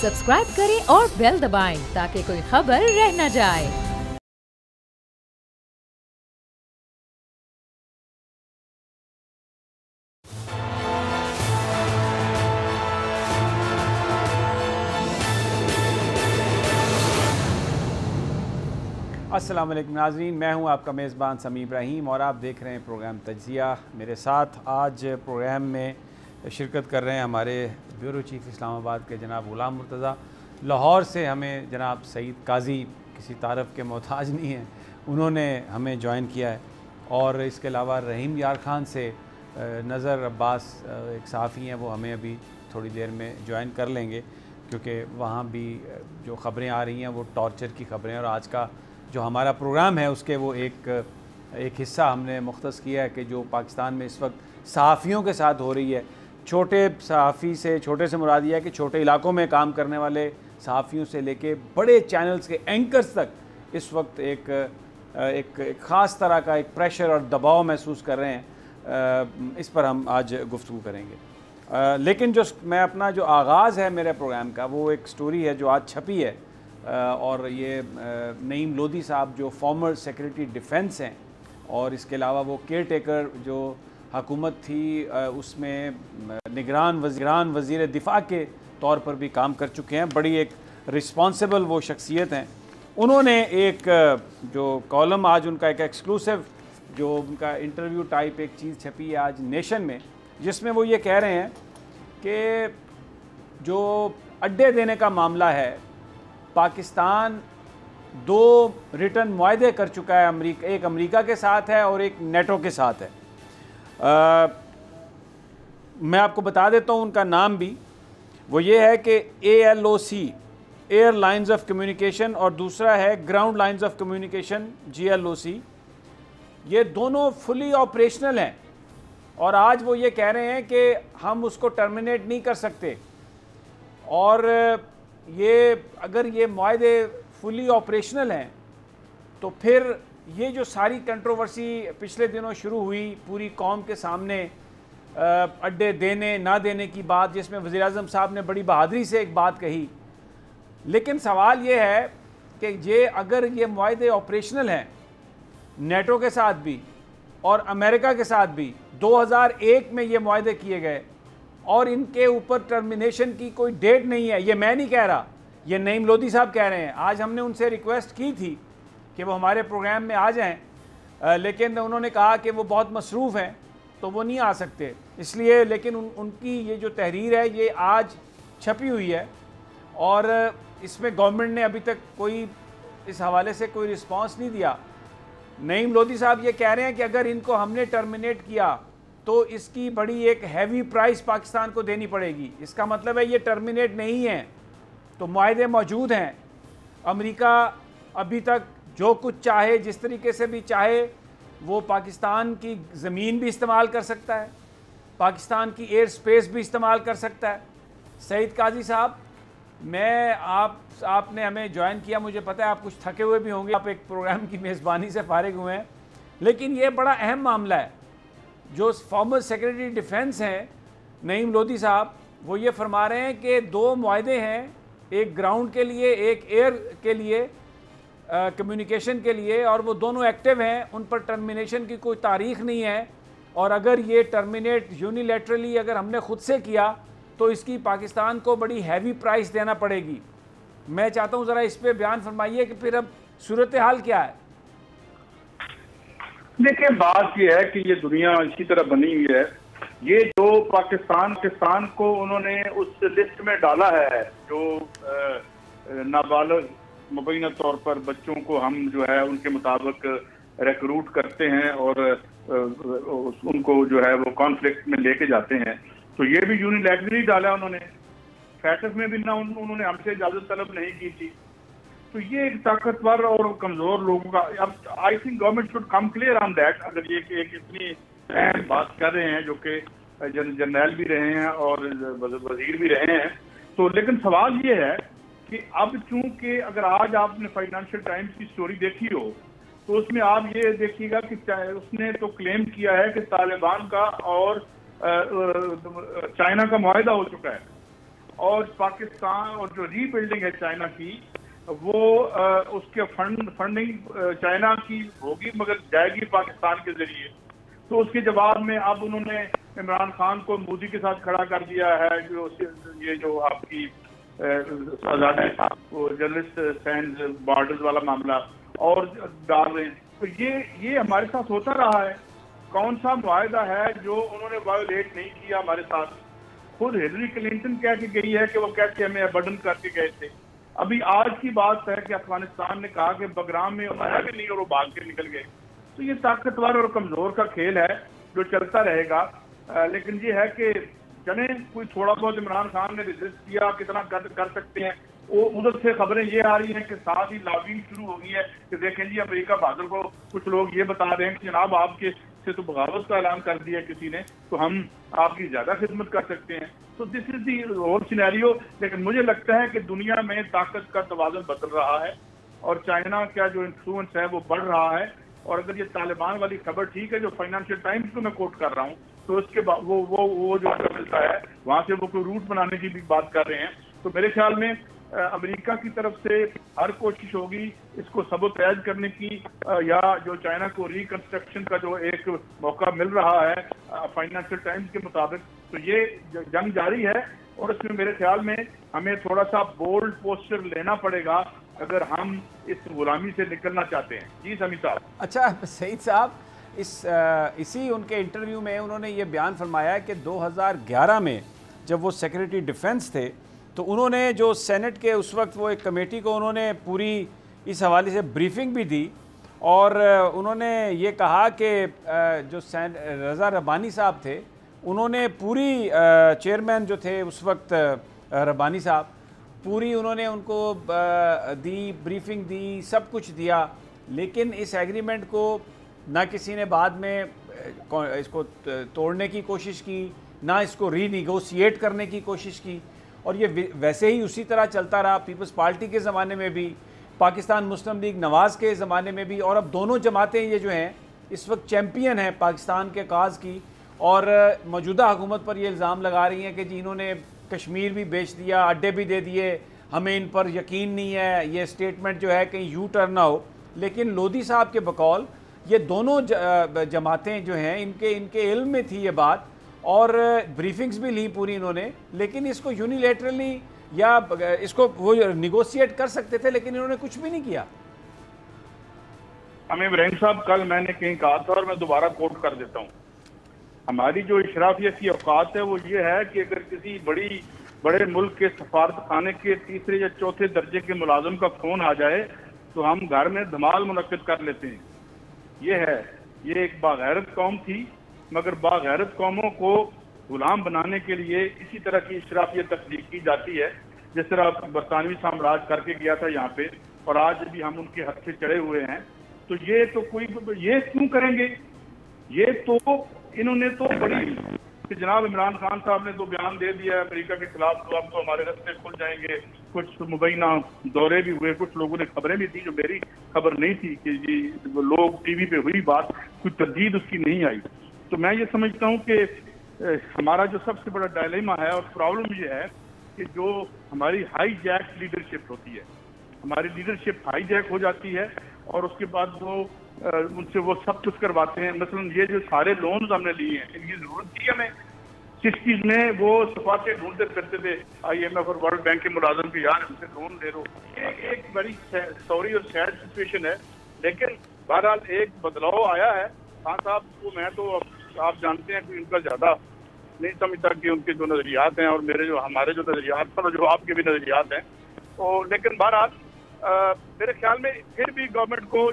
Subscribe करें और bell दबाएं ताकि कोई खबर रह न जाए। अस्सलाम वालेकुम नाज़रीन, मैं हूं आपका मेज़बान समी इब्राहिम और आप देख रहे हैं प्रोग्राम तज्ज़िया। मेरे साथ आज प्रोग्राम में शिरकत कर रहे हैं हमारे ब्यूरो चीफ़ इस्लामाबाद के जनाब ग़ुलाम मुर्तज़ा। लाहौर से हमें जनाब सईद काजी किसी तारफ़ के मोहताज नहीं हैं, उन्होंने हमें ज्वाइन किया है। और इसके अलावा रहीम यार ख़ान से नज़र अब्बास एक सहाफ़ी हैं, वो हमें अभी थोड़ी देर में ज्वाइन कर लेंगे क्योंकि वहाँ भी जो ख़बरें आ रही हैं वो टॉर्चर की ख़बरें, और आज का जो हमारा प्रोग्राम है उसके वो एक हिस्सा हमने मुख्तस किया है कि जो पाकिस्तान में इस वक्त सहाफ़ियों के साथ हो रही है। छोटे सहाफ़ी से, छोटे से मुराद ये है कि छोटे इलाकों में काम करने वाले सहाफ़ियों से लेके बड़े चैनल्स के एंकर्स तक इस वक्त एक ख़ास तरह का एक प्रेशर और दबाव महसूस कर रहे हैं। इस पर हम आज गुफ्तगू करेंगे। लेकिन जो मैं अपना जो आगाज़ है मेरे प्रोग्राम का, वो एक स्टोरी है जो आज छपी है, और ये नईम लोधी साहब जो फॉर्मर सेक्रेटरी डिफेंस हैं और इसके अलावा वो केयर टेकर जो हुकूमत थी उसमें निगरान वज़ीर दिफा के तौर पर भी काम कर चुके हैं। बड़ी एक रिस्पॉन्सिबल वो शख्सियत हैं। उन्होंने एक जो कॉलम आज उनका एक एक्सक्लूसिव जो उनका इंटरव्यू टाइप एक चीज़ छपी है आज नेशन में, जिसमें वो ये कह रहे हैं कि जो अड्डे देने का मामला है, पाकिस्तान 2 रिटर्न मुआहदे कर चुका है। एक अमेरिका के साथ है और एक नेटो के साथ है। मैं आपको बता देता हूँ उनका नाम भी। वो ये है कि ALOC air lines of communication और दूसरा है ground lines of communication GLOC। ये दोनों फुली ऑपरेशनल हैं और आज वो ये कह रहे हैं कि हम उसको टर्मिनेट नहीं कर सकते। और ये अगर ये मुआहदे फुली ऑपरेशनल हैं तो फिर ये जो सारी कंट्रोवर्सी पिछले दिनों शुरू हुई पूरी कौम के सामने, अड्डे देने ना देने की बात, जिसमें वज़ीर-ए-आज़म साहब ने बड़ी बहादुरी से एक बात कही। लेकिन सवाल ये है कि ये अगर ये मुआहदे ऑपरेशनल हैं नेटो के साथ भी और अमेरिका के साथ भी, 2001 में ये मुआहदे किए गए और इनके ऊपर टर्मिनेशन की कोई डेट नहीं है। ये मैं नहीं कह रहा, ये नईम लोधी साहब कह रहे हैं। आज हमने उनसे रिक्वेस्ट की थी कि वो हमारे प्रोग्राम में आ जाएं, लेकिन उन्होंने कहा कि वो बहुत मसरूफ़ हैं तो वो नहीं आ सकते इसलिए। लेकिन उनकी ये जो तहरीर है ये आज छपी हुई है और इसमें गवर्नमेंट ने अभी तक कोई इस हवाले से कोई रिस्पॉन्स नहीं दिया। नईम लोधी साहब ये कह रहे हैं कि अगर इनको हमने टर्मिनेट किया तो इसकी बड़ी एक हैवी प्राइस पाकिस्तान को देनी पड़ेगी। इसका मतलब है ये टर्मिनेट नहीं है तो मुआहदे मौजूद हैं। अमेरिका अभी तक जो कुछ चाहे, जिस तरीके से भी चाहे, वो पाकिस्तान की ज़मीन भी इस्तेमाल कर सकता है, पाकिस्तान की एयर स्पेस भी इस्तेमाल कर सकता है। सईद काजी साहब, आपने हमें ज्वाइन किया, मुझे पता है आप कुछ थके हुए भी होंगे, आप एक प्रोग्राम की मेज़बानी से फारिग हुए हैं, लेकिन ये बड़ा अहम मामला है। जो फॉर्मर सेक्रेटरी डिफेंस हैं नईम लोधी साहब, वो ये फरमा रहे हैं कि 2 मुआहदे हैं, एक ग्राउंड के लिए एक एयर के लिए कम्युनिकेशन के लिए, और वो दोनों एक्टिव हैं, उन पर टर्मिनेशन की कोई तारीख़ नहीं है। और अगर ये टर्मिनेट यूनिलैटरली अगर हमने ख़ुद से किया तो इसकी पाकिस्तान को बड़ी हैवी प्राइस देना पड़ेगी। मैं चाहता हूँ ज़रा इस पर बयान फरमाइए कि फिर अब सूरत हाल क्या है। देखिए, बात यह है कि ये दुनिया इसी तरह बनी हुई है। ये जो पाकिस्तान को उन्होंने उस लिस्ट में डाला है जो नाबालिग मुबैना तौर पर बच्चों को हम जो है उनके मुताबिक रिक्रूट करते हैं और उनको जो है वो कॉन्फ्लिक्ट में लेके जाते हैं, तो ये भी यूनिलैटरली डाला उन्होंने। फैसफ में भी ना उन्होंने हमसे इजाजत तलब नहीं की थी। तो ये एक ताकतवर और कमजोर लोगों का, अब I think government should come clear on that. अगर ये एक इतनी अहम बात कर रहे हैं जो कि जनरल भी रहे हैं और वजीर भी रहे हैं, तो लेकिन सवाल ये है कि अब चूंकि अगर आज आपने फाइनेंशियल टाइम्स की स्टोरी देखी हो तो उसमें आप ये देखिएगा कि उसने तो क्लेम किया है कि तालिबान का और चाइना का मुआहदा हो चुका है और पाकिस्तान और जो रीबिल्डिंग है चाइना की वो उसके फंडिंग चाइना की होगी मगर जाएगी पाकिस्तान के जरिए। तो उसके जवाब में अब उन्होंने इमरान खान को मोदी के साथ खड़ा कर दिया है। जो ये जो आपकी जर्नलिस्ट सैंड बॉर्डर्स वाला मामला और डाल रहे हैं। तो ये हमारे साथ होता रहा है। कौन सा मुआहदा है जो उन्होंने वायोलेट नहीं किया हमारे साथ? खुद हिलरी क्लिंटन कह के गई है कि वो कैसे हमें बर्डन करके गए थे। अभी आज की बात है कि अफगानिस्तान ने कहा कि बगराम में आया भी नहीं और वो भाग के निकल गए। तो ये ताकतवर और कमजोर का खेल है जो चलता रहेगा। लेकिन ये है कि चले कोई थोड़ा बहुत इमरान खान ने रिजिस्ट किया, कितना कर सकते हैं। वो उधर से खबरें ये आ रही हैं कि साथ ही लॉबिंग शुरू हो गई है कि देखें जी अमेरिका बहादुर को कुछ लोग ये बता रहे हैं कि जनाब आपके से तो बगावत का ऐलान कर दिया किसी ने, तो हम आपकी ज्यादा खिदमत कर सकते हैं। तो this is the whole scenario. लेकिन मुझे लगता है कि दुनिया में ताकत का तवाज़ुन बदल रहा है और चाइना का जो इन्फ्लुएंस है वो बढ़ रहा है। और अगर ये तालिबान वाली खबर ठीक है जो फाइनेंशियल टाइम्स को मैं कोट कर रहा हूँ, तो उसके बाद वो जो मिलता है वहां से वो कोई रूट बनाने की भी बात कर रहे हैं। तो मेरे ख्याल में अमेरिका की तरफ से हर कोशिश होगी इसको सबोतैज करने की, या जो चाइना को रिकंस्ट्रक्शन का जो एक मौका मिल रहा है फाइनेंशियल टाइम्स के मुताबिक, तो ये जंग जारी है। और इसमें मेरे ख्याल में हमें थोड़ा सा बोल्ड पोस्चर लेना पड़ेगा अगर हम इस गुलामी से निकलना चाहते हैं। जी समीर साहब। अच्छा सईद साहब, इसी उनके इंटरव्यू में उन्होंने ये बयान फरमाया कि 2011 में जब वो सेक्रेटरी डिफेंस थे तो उन्होंने जो सेनेट के उस वक्त वो एक कमेटी को उन्होंने पूरी इस हवाले से ब्रीफिंग भी दी और उन्होंने ये कहा कि जो रज़ा रब्बानी साहब थे उन्होंने पूरी चेयरमैन जो थे उस वक्त रब्बानी साहब, पूरी उन्होंने उनको दी ब्रीफिंग दी, सब कुछ दिया। लेकिन इस एग्रीमेंट को ना किसी ने बाद में इसको तोड़ने की कोशिश की, ना इसको रीनिगोशिएट करने की कोशिश की और ये वैसे ही उसी तरह चलता रहा। पीपल्स पार्टी के ज़माने में भी, पाकिस्तान मुस्लिम लीग नवाज़ के ज़माने में भी, और अब दोनों जमातें ये जो हैं इस वक्त चैम्पियन हैं पाकिस्तान के काज की और मौजूदा हुकूमत पर ये इल्ज़ाम लगा रही हैं कि जी इन्होंने कश्मीर भी बेच दिया, अड्डे भी दे दिए, हमें इन पर यकीन नहीं है, ये स्टेटमेंट जो है कहीं यू टर्न ना हो। लेकिन लोधी साहब के बकौल ये दोनों जमातें जो हैं इनके इल्म में थी ये बात और ब्रीफिंग्स भी ली पूरी इन्होंने, लेकिन इसको यूनिलेटरली या इसको वो निगोशिएट कर सकते थे लेकिन इन्होंने कुछ भी नहीं किया। हमें इब्राहिम साहब कल मैंने कहीं कहा था और मैं दोबारा कोट कर देता हूँ, हमारी जो इशराफियत की औकात है वो ये है कि अगर किसी बड़े मुल्क के सफारत खाने के तीसरे या चौथे दर्जे के मुलाजिम का फोन आ जाए तो हम घर में धमाल मुनक्किद कर लेते हैं। ये एक बागैरत कौम थी, मगर बागैरत कौमों को गुलाम बनाने के लिए इसी तरह की इशराफियत तख्लीक की जाती है जिस तरह बरतानवी साम्राज्य करके गया था यहाँ पे, और आज भी हम उनके हक से चढ़े हुए हैं। तो ये क्यों करेंगे? ये तो इन्होंने तो बड़ी कि जनाब इमरान खान साहब ने तो बयान दे दिया है अमेरिका के खिलाफ, तो अब तो हमारे रास्ते खुल जाएंगे। कुछ मुबैना दौरे भी हुए, कुछ लोगों ने खबरें भी दी जो मेरी खबर नहीं थी कि जी लोग टीवी पे हुई बात, कोई तरदीद उसकी नहीं आई। तो मैं ये समझता हूँ कि हमारा जो सबसे बड़ा डायलेमा है और प्रॉब्लम ये है कि जो हमारी हाई जैक लीडरशिप होती है, हमारी लीडरशिप हाई जैक हो जाती है और उसके बाद उनसे वो सब कुछ करवाते हैं। मसलन ये जो सारे लोन्स हमने लिए हैं, इनकी जरूरत थी हमें 60s में, वो सफाते ढूंढते फिरते थे IMF और वर्ल्ड बैंक के मुलाजिम के, यार हमसे लोन ले लो। ये एक बड़ी सॉरी और सैड सिचुएशन है। लेकिन बहरहाल एक बदलाव आया है। खान साहब को मैं तो आप जानते हैं कि उनका ज्यादा नहीं समझता कि उनके जो नजरियात हैं और हमारे जो नजरियात पर जो आपके भी नजरियात हैं, तो लेकिन बहरहाल मेरे ख्याल में फिर भी गवर्नमेंट को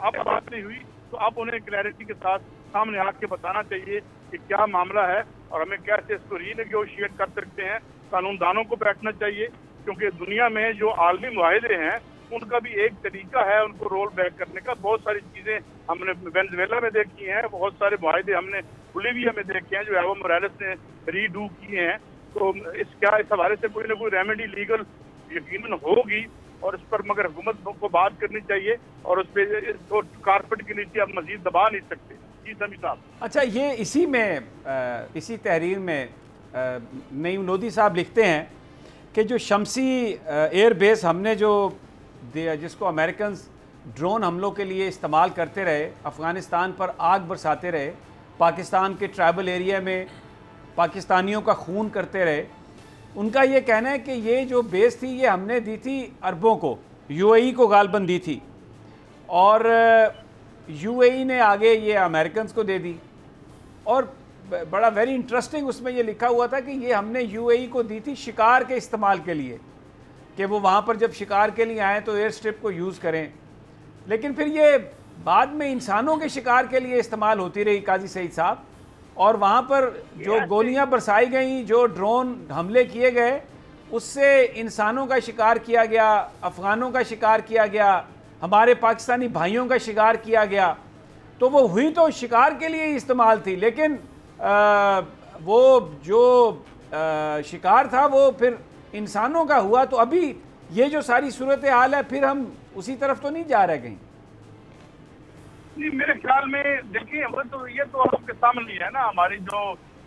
अब बात नहीं हुई तो अब उन्हें क्लैरिटी के साथ सामने आके बताना चाहिए कि क्या मामला है और हमें कैसे इसको रीनेगोशिएट कर सकते हैं। कानूनदानों को बैठना चाहिए क्योंकि दुनिया में जो आलमी मुआहदे हैं उनका भी एक तरीका है उनको रोल बैक करने का। बहुत सारी चीजें हमने वेनेजुएला में देखी हैं, बहुत सारे मुआहदे हमने बोलिविया में देखे हैं जो एवो मोरालेस ने रीडू किए हैं। तो इस हवाले से कोई ना कोई रेमेडी लीगल यकीनन होगी और इस पर मगर हुकूमत को बात करनी चाहिए और उस पर तो कारपेट के नीचे अब मजीद दबा नहीं सकते। जी समी साहब। अच्छा, ये इसी तहरीर में नईम लोधी साहब लिखते हैं कि जो शमसी एयर बेस हमने जो जिसको अमेरिकन ड्रोन हमलों के लिए इस्तेमाल करते रहे, अफ़गानिस्तान पर आग बरसाते रहे, पाकिस्तान के ट्राइबल एरिया में पाकिस्तानियों का खून करते रहे, उनका ये कहना है कि ये जो बेस थी ये हमने दी थी अरबों को, यूएई को गालबन दी थी और यूएई ने आगे ये अमेरिकन को दे दी। और बड़ा वेरी इंटरेस्टिंग उसमें ये लिखा हुआ था कि ये हमने यूएई को दी थी शिकार के इस्तेमाल के लिए, कि वो वहाँ पर जब शिकार के लिए आएँ तो एयर स्ट्रिप को यूज़ करें। लेकिन फिर ये बाद में इंसानों के शिकार के लिए इस्तेमाल होती रही काजी सईद साहब, और वहाँ पर जो गोलियाँ बरसाई गई, जो ड्रोन हमले किए गए, उससे इंसानों का शिकार किया गया, अफ़गानों का शिकार किया गया, हमारे पाकिस्तानी भाइयों का शिकार किया गया। तो वो हुई तो शिकार के लिए ही इस्तेमाल थी, लेकिन वो जो शिकार था वो फिर इंसानों का हुआ। तो अभी ये जो सारी सूरत हाल है, फिर हम उसी तरफ तो नहीं जा रहे कहीं? नहीं, मेरे ख्याल में देखिए वो तो ये तो आपके सामने है ना, हमारी जो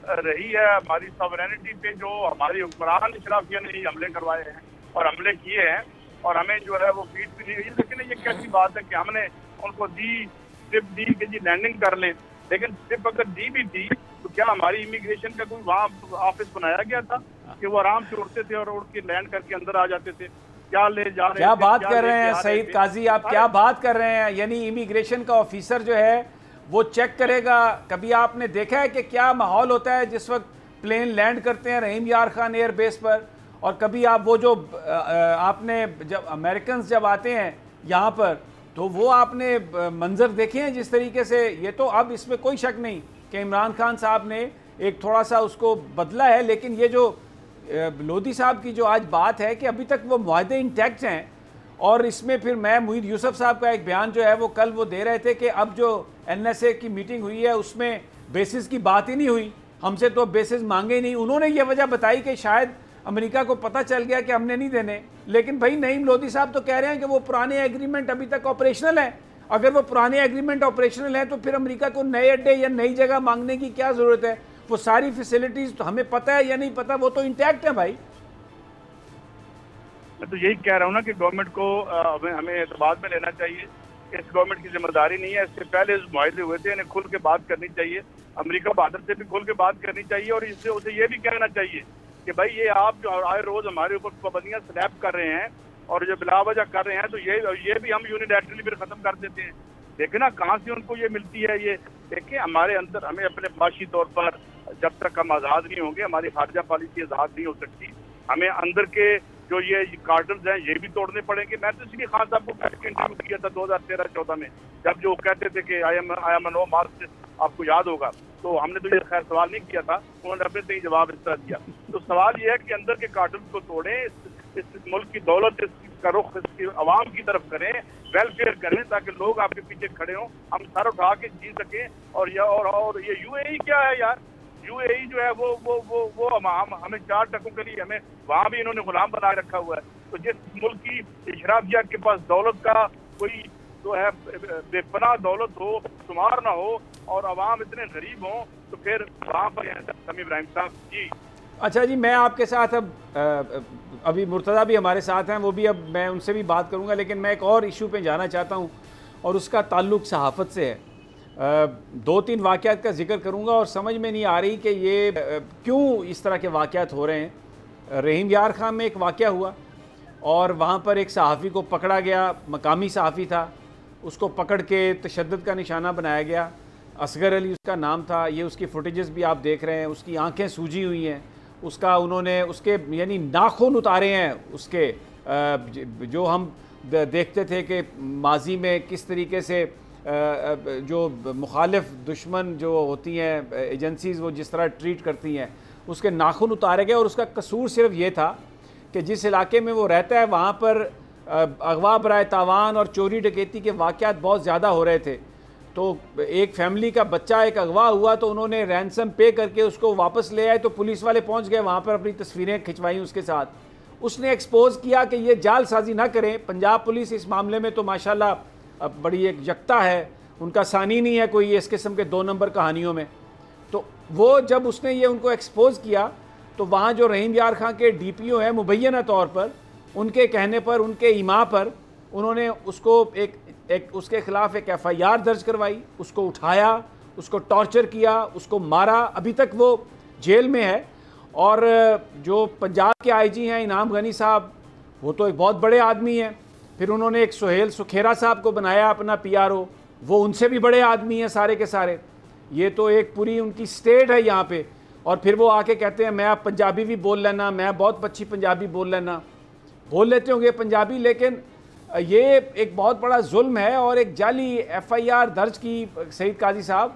रही है, हमारी सॉवरेनिटी पे जो हमारी हुक्मरान इशराफिया ने हमले करवाए हैं और हमले किए हैं, और हमें जो है वो फीड भी दी गई। लेकिन ये कैसी बात है कि हमने उनको सिर्फ दी कि जी लैंडिंग कर लें, लेकिन सिर्फ अगर दी भी थी तो क्या हमारी इमिग्रेशन का कोई वहाँ ऑफिस बनाया गया था कि वो आराम से उड़ते थे और उड़ के लैंड करके अंदर आ जाते थे? क्या ले जा रहे, क्या बात कर रहे हैं सईद काजी, आप क्या बात कर रहे हैं? यानी इमिग्रेशन का ऑफिसर जो है वो चेक करेगा? कभी आपने देखा है कि क्या माहौल होता है जिस वक्त प्लेन लैंड करते हैं रहीम यार खान एयर बेस पर? और कभी आप वो जो आपने जब अमेरिकन जब आते हैं यहाँ पर, तो वो आपने मंजर देखे हैं जिस तरीके से? ये तो अब इसमें कोई शक नहीं कि इमरान खान साहब ने एक थोड़ा सा उसको बदला है, लेकिन ये जो लोधी साहब की जो आज बात है कि अभी तक वो मुआहदे इंटैक्ट हैं। और इसमें फिर मैं मुईद यूसुफ साहब का एक बयान जो है वो कल वो दे रहे थे कि अब जो NSA की मीटिंग हुई है उसमें बेसिस की बात ही नहीं हुई, हमसे तो बेसिस मांगे ही नहीं। उन्होंने ये वजह बताई कि शायद अमेरिका को पता चल गया कि हमने नहीं देने। लेकिन भाई नईम लोधी साहब तो कह रहे हैं कि वो पुराने एग्रीमेंट अभी तक ऑपरेशनल है। अगर वो पुराने एग्रीमेंट ऑपरेशनल है तो फिर अमेरिका को नए अड्डे या नई जगह मांगने की क्या ज़रूरत है? वो सारी फैसिलिटीज़ तो हमें पता है या नहीं पता, वो तो इंटैक्ट है भाई। मैं तो यही कह रहा हूँ ना कि गवर्नमेंट को हमें एतबार में लेना चाहिए। इस गवर्नमेंट की जिम्मेदारी नहीं है। इससे पहले इस मुआहदे हुए थे, इन्हें खुल के बात करनी चाहिए। अमेरिका बहादुर से भी खुल के बात करनी चाहिए और इससे उसे ये भी कहना चाहिए कि भाई ये आप जो आए रोज हमारे ऊपर पाबंदियां स्लैब कर रहे हैं और जो बिलावजह कर रहे हैं, तो ये भी हम यूनिलैटरली फिर खत्म कर देते हैं। देखे ना कहाँ से उनको ये मिलती है। ये देखें हमारे अंदर, हमें अपने माशी तौर पर जब तक हम आज़ाद नहीं होंगे, हमारी खारजा पॉलिसी आज़ाद नहीं हो सकती। हमें अंदर के जो ये कार्टल्स हैं ये भी तोड़ने पड़ेंगे। मैं तो इसलिए खान साहब को इंटरव्यू किया था 2013-14 में, जब जो कहते थे कि आई एम नो मार्क्स, आपको याद होगा। तो हमने तो ये खैर सवाल नहीं किया था, उन्होंने अपने से ही जवाब इस तरह दिया। तो सवाल ये है कि अंदर के कार्टल्स को तोड़ें, इस मुल्क की दौलत का रुख इसकी आवाम की तरफ करें, वेलफेयर करें, ताकि लोग आपके पीछे खड़े हों, हम सर उठा के जी सकें। और ये यूएई क्या है यार? यूएई जो है वो हमें 4 टकों के लिए हमें वहाँ भी इन्होंने गुलाम बना रखा हुआ है। तो जिस मुल्क की इशराफिया के पास दौलत का कोई जो है बेपनाह दौलत हो, शुमार ना हो और अवाम इतने गरीब हों, तो फिर वहाँ पर समी इब्राहिम साहब जी। अच्छा जी, मैं आपके साथ अब अभी मुर्तज़ा भी हमारे साथ हैं, वो भी अब मैं उनसे भी बात करूंगा, लेकिन मैं एक और इशू पे जाना चाहता हूं और उसका ताल्लुक़ सहाफ़त से है। 2-3 वाक़यात का जिक्र करूंगा और समझ में नहीं आ रही कि ये क्यों इस तरह के वाक़यात हो रहे हैं। रहीम यार खान में एक वाक़या हुआ और वहाँ पर एक सहाफ़ी को पकड़ा गया, मकामी सहाफ़ी था, उसको पकड़ के तशद्दुद का निशाना बनाया गया। असगर अली उसका नाम था। ये उसकी फुटेजेस भी आप देख रहे हैं, उसकी आंखें सूजी हुई हैं, उसका उन्होंने उसके यानी नाखून उतारे हैं उसके, जो हम देखते थे कि माजी में किस तरीके से जो मुखालिफ दुश्मन जो होती हैं एजेंसीज़, वो जिस तरह ट्रीट करती हैं, उसके नाखून उतारे गए। और उसका कसूर सिर्फ ये था कि जिस इलाके में वो रहता है वहाँ पर अगवा बराए तावान और चोरी डकैती के वाक़यात बहुत ज़्यादा हो रहे थे। तो एक फैमिली का बच्चा एक अगवा हुआ तो उन्होंने रैंसम पे करके उसको वापस ले आए, तो पुलिस वाले पहुंच गए वहाँ पर, अपनी तस्वीरें खिंचवाई उसके साथ। उसने एक्सपोज किया कि ये जालसाजी ना करें। पंजाब पुलिस इस मामले में तो माशाल्लाह बड़ी एक यकता है, उनका सानी नहीं है कोई इस किस्म के 2 नंबर कहानियों में। तो वो जब उसने ये उनको एक्सपोज किया तो वहाँ जो रहीम यार खां के DPO हैं मुबैना तौर पर, उनके कहने पर, उनके ईमा पर उन्होंने उसको एक उसके ख़िलाफ़ एक FIR दर्ज करवाई, उसको उठाया, उसको टॉर्चर किया, उसको मारा। अभी तक वो जेल में है। और जो पंजाब के IG हैं इनाम गनी साहब, वो तो एक बहुत बड़े आदमी हैं। फिर उन्होंने एक सुहेल सुखेरा साहब को बनाया अपना PRO, वो उनसे भी बड़े आदमी हैं सारे के सारे। ये तो एक पूरी उनकी स्टेट है यहाँ पे। और फिर वो आके कहते हैं मैं अब पंजाबी भी बोल लेना, मैं बहुत अच्छी पंजाबी बोल लेते होंगे पंजाबी, लेकिन ये एक बहुत बड़ा जुल्म है। और एक जाली FIR दर्ज की सईद काजी साहब,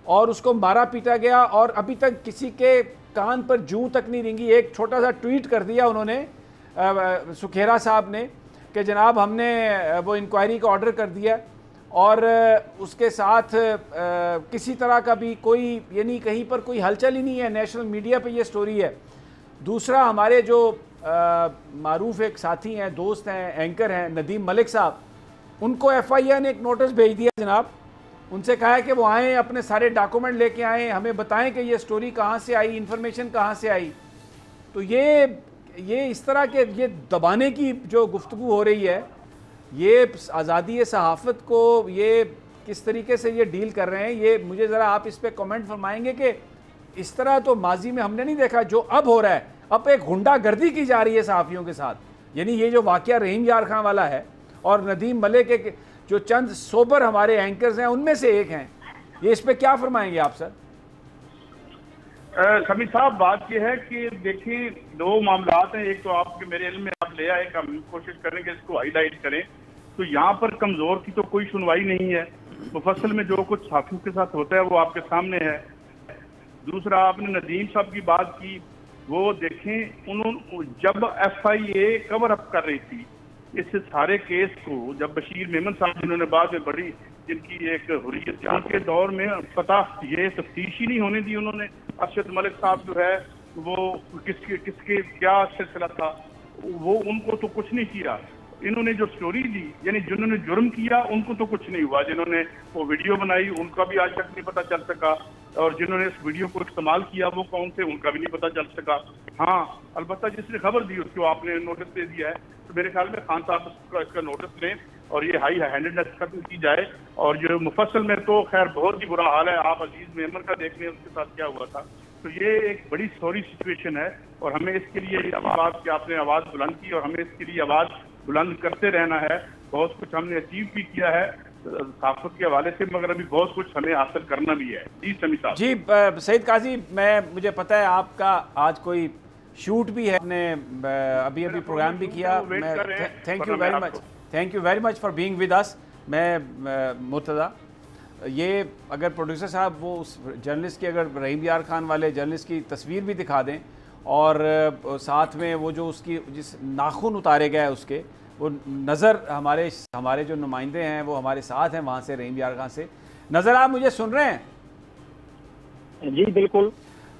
और उसको मारा पीटा गया, और अभी तक किसी के कान पर जूं तक नहीं रेंगी। एक छोटा सा ट्वीट कर दिया उन्होंने, सुखेरा साहब ने, कि जनाब हमने वो इंक्वायरी का ऑर्डर कर दिया, और उसके साथ किसी तरह का भी कोई, यानी कहीं पर कोई हलचल ही नहीं है। नेशनल मीडिया पे ये स्टोरी है। दूसरा, हमारे जो मारूफ एक साथी हैं, दोस्त हैं, एंकर हैं, नदीम मलिक साहब, उनको FIR ने एक नोटिस भेज दिया जनाब। उनसे कहा है कि वो आएँ, अपने सारे डॉक्यूमेंट लेके आएँ, हमें बताएं कि ये स्टोरी कहाँ से आई, इन्फॉर्मेशन कहाँ से आई। तो ये इस तरह के ये दबाने की जो गुफ्तगू हो रही है, ये आज़ादी सहाफ़त को ये किस तरीके से ये डील कर रहे हैं, ये मुझे ज़रा आप इस पर कमेंट फरमाएंगे कि इस तरह तो माजी में हमने नहीं देखा। जो अब हो रहा है, अब एक गुंडागर्दी की जा रही है सहाफ़ियों के साथ। यानी ये जो वाक़या रहीम यार खां वाला है, और नदीम मलिक के जो चंद सोबर हमारे एंकर्स हैं उनमें से एक हैं, ये इस पर क्या फरमाएंगे आप सर? समी साहब, बात यह है कि देखिए, दो मामलात हैं। एक तो आपके मेरे इल्म में आप ले आए, हम कोशिश करें कि इसको हाईलाइट करें। तो यहाँ पर कमजोर की तो कोई सुनवाई नहीं है। मुफस्सल में जो कुछ साथियों के साथ होता है वो आपके सामने है। दूसरा, आपने नदीम साहब की बात की, वो देखें, उन्होंने जब FIA कवर अप कर रही थी इस सारे केस को, जब बशीर मेमन साहब जिन्होंने बाद में बड़ी, जिनकी एक हुर्रियत के दौर में पता ये तफ्तीश ही नहीं होने दी उन्होंने। अरशद मलिक साहब जो है वो किसके क्या सिलसिला था, वो उनको तो कुछ नहीं किया। इन्होंने जो स्टोरी दी, यानी जिन्होंने जुर्म किया उनको तो कुछ नहीं हुआ। जिन्होंने वो वीडियो बनाई उनका भी आज तक नहीं पता चल सका, और जिन्होंने इस वीडियो को इस्तेमाल किया वो कौन थे उनका भी नहीं पता चल सका। हाँ, अलबत्ता जिसने खबर दी उसको आपने नोटिस दे दिया है। तो मेरे ख्याल में खान साहब इसका नोटिस लें और ये हाई हैंडेडनेस खत्म की जाए। और जो मुफस्सल में तो खैर बहुत ही बुरा हाल है। आप अजीज मेमन का देख लें उसके साथ क्या हुआ था। तो ये एक बड़ी सॉरी सिचुएशन है, और हमें इसके लिए बात कि आपने आवाज़ बुलंद की, और हमें इसके लिए आवाज़ बुलंद करते रहना है। बहुत कुछ हमने अचीव भी किया है साफत के हवाले से, मगर अभी बहुत कुछ हमें हासिल करना भी है। जी समी साहब। जी सईद काजी, मुझे पता है आपका आज कोई शूट भी है, आपने अभी प्रोग्राम भी किया। Thank you very much for being with us. मैं मुर्तज़ा, ये अगर प्रोड्यूसर साहब वो उस जर्नलिस्ट की, अगर रहीम यार खान वाले जर्नलिस्ट की तस्वीर भी दिखा दें, और साथ में वो जो उसकी जिस नाखून उतारे गए उसके वो नज़र, हमारे जो नुमाइंदे हैं वो हमारे साथ हैं वहाँ से, रहीम यार खान से। नज़र, आप मुझे सुन रहे हैं? जी बिल्कुल।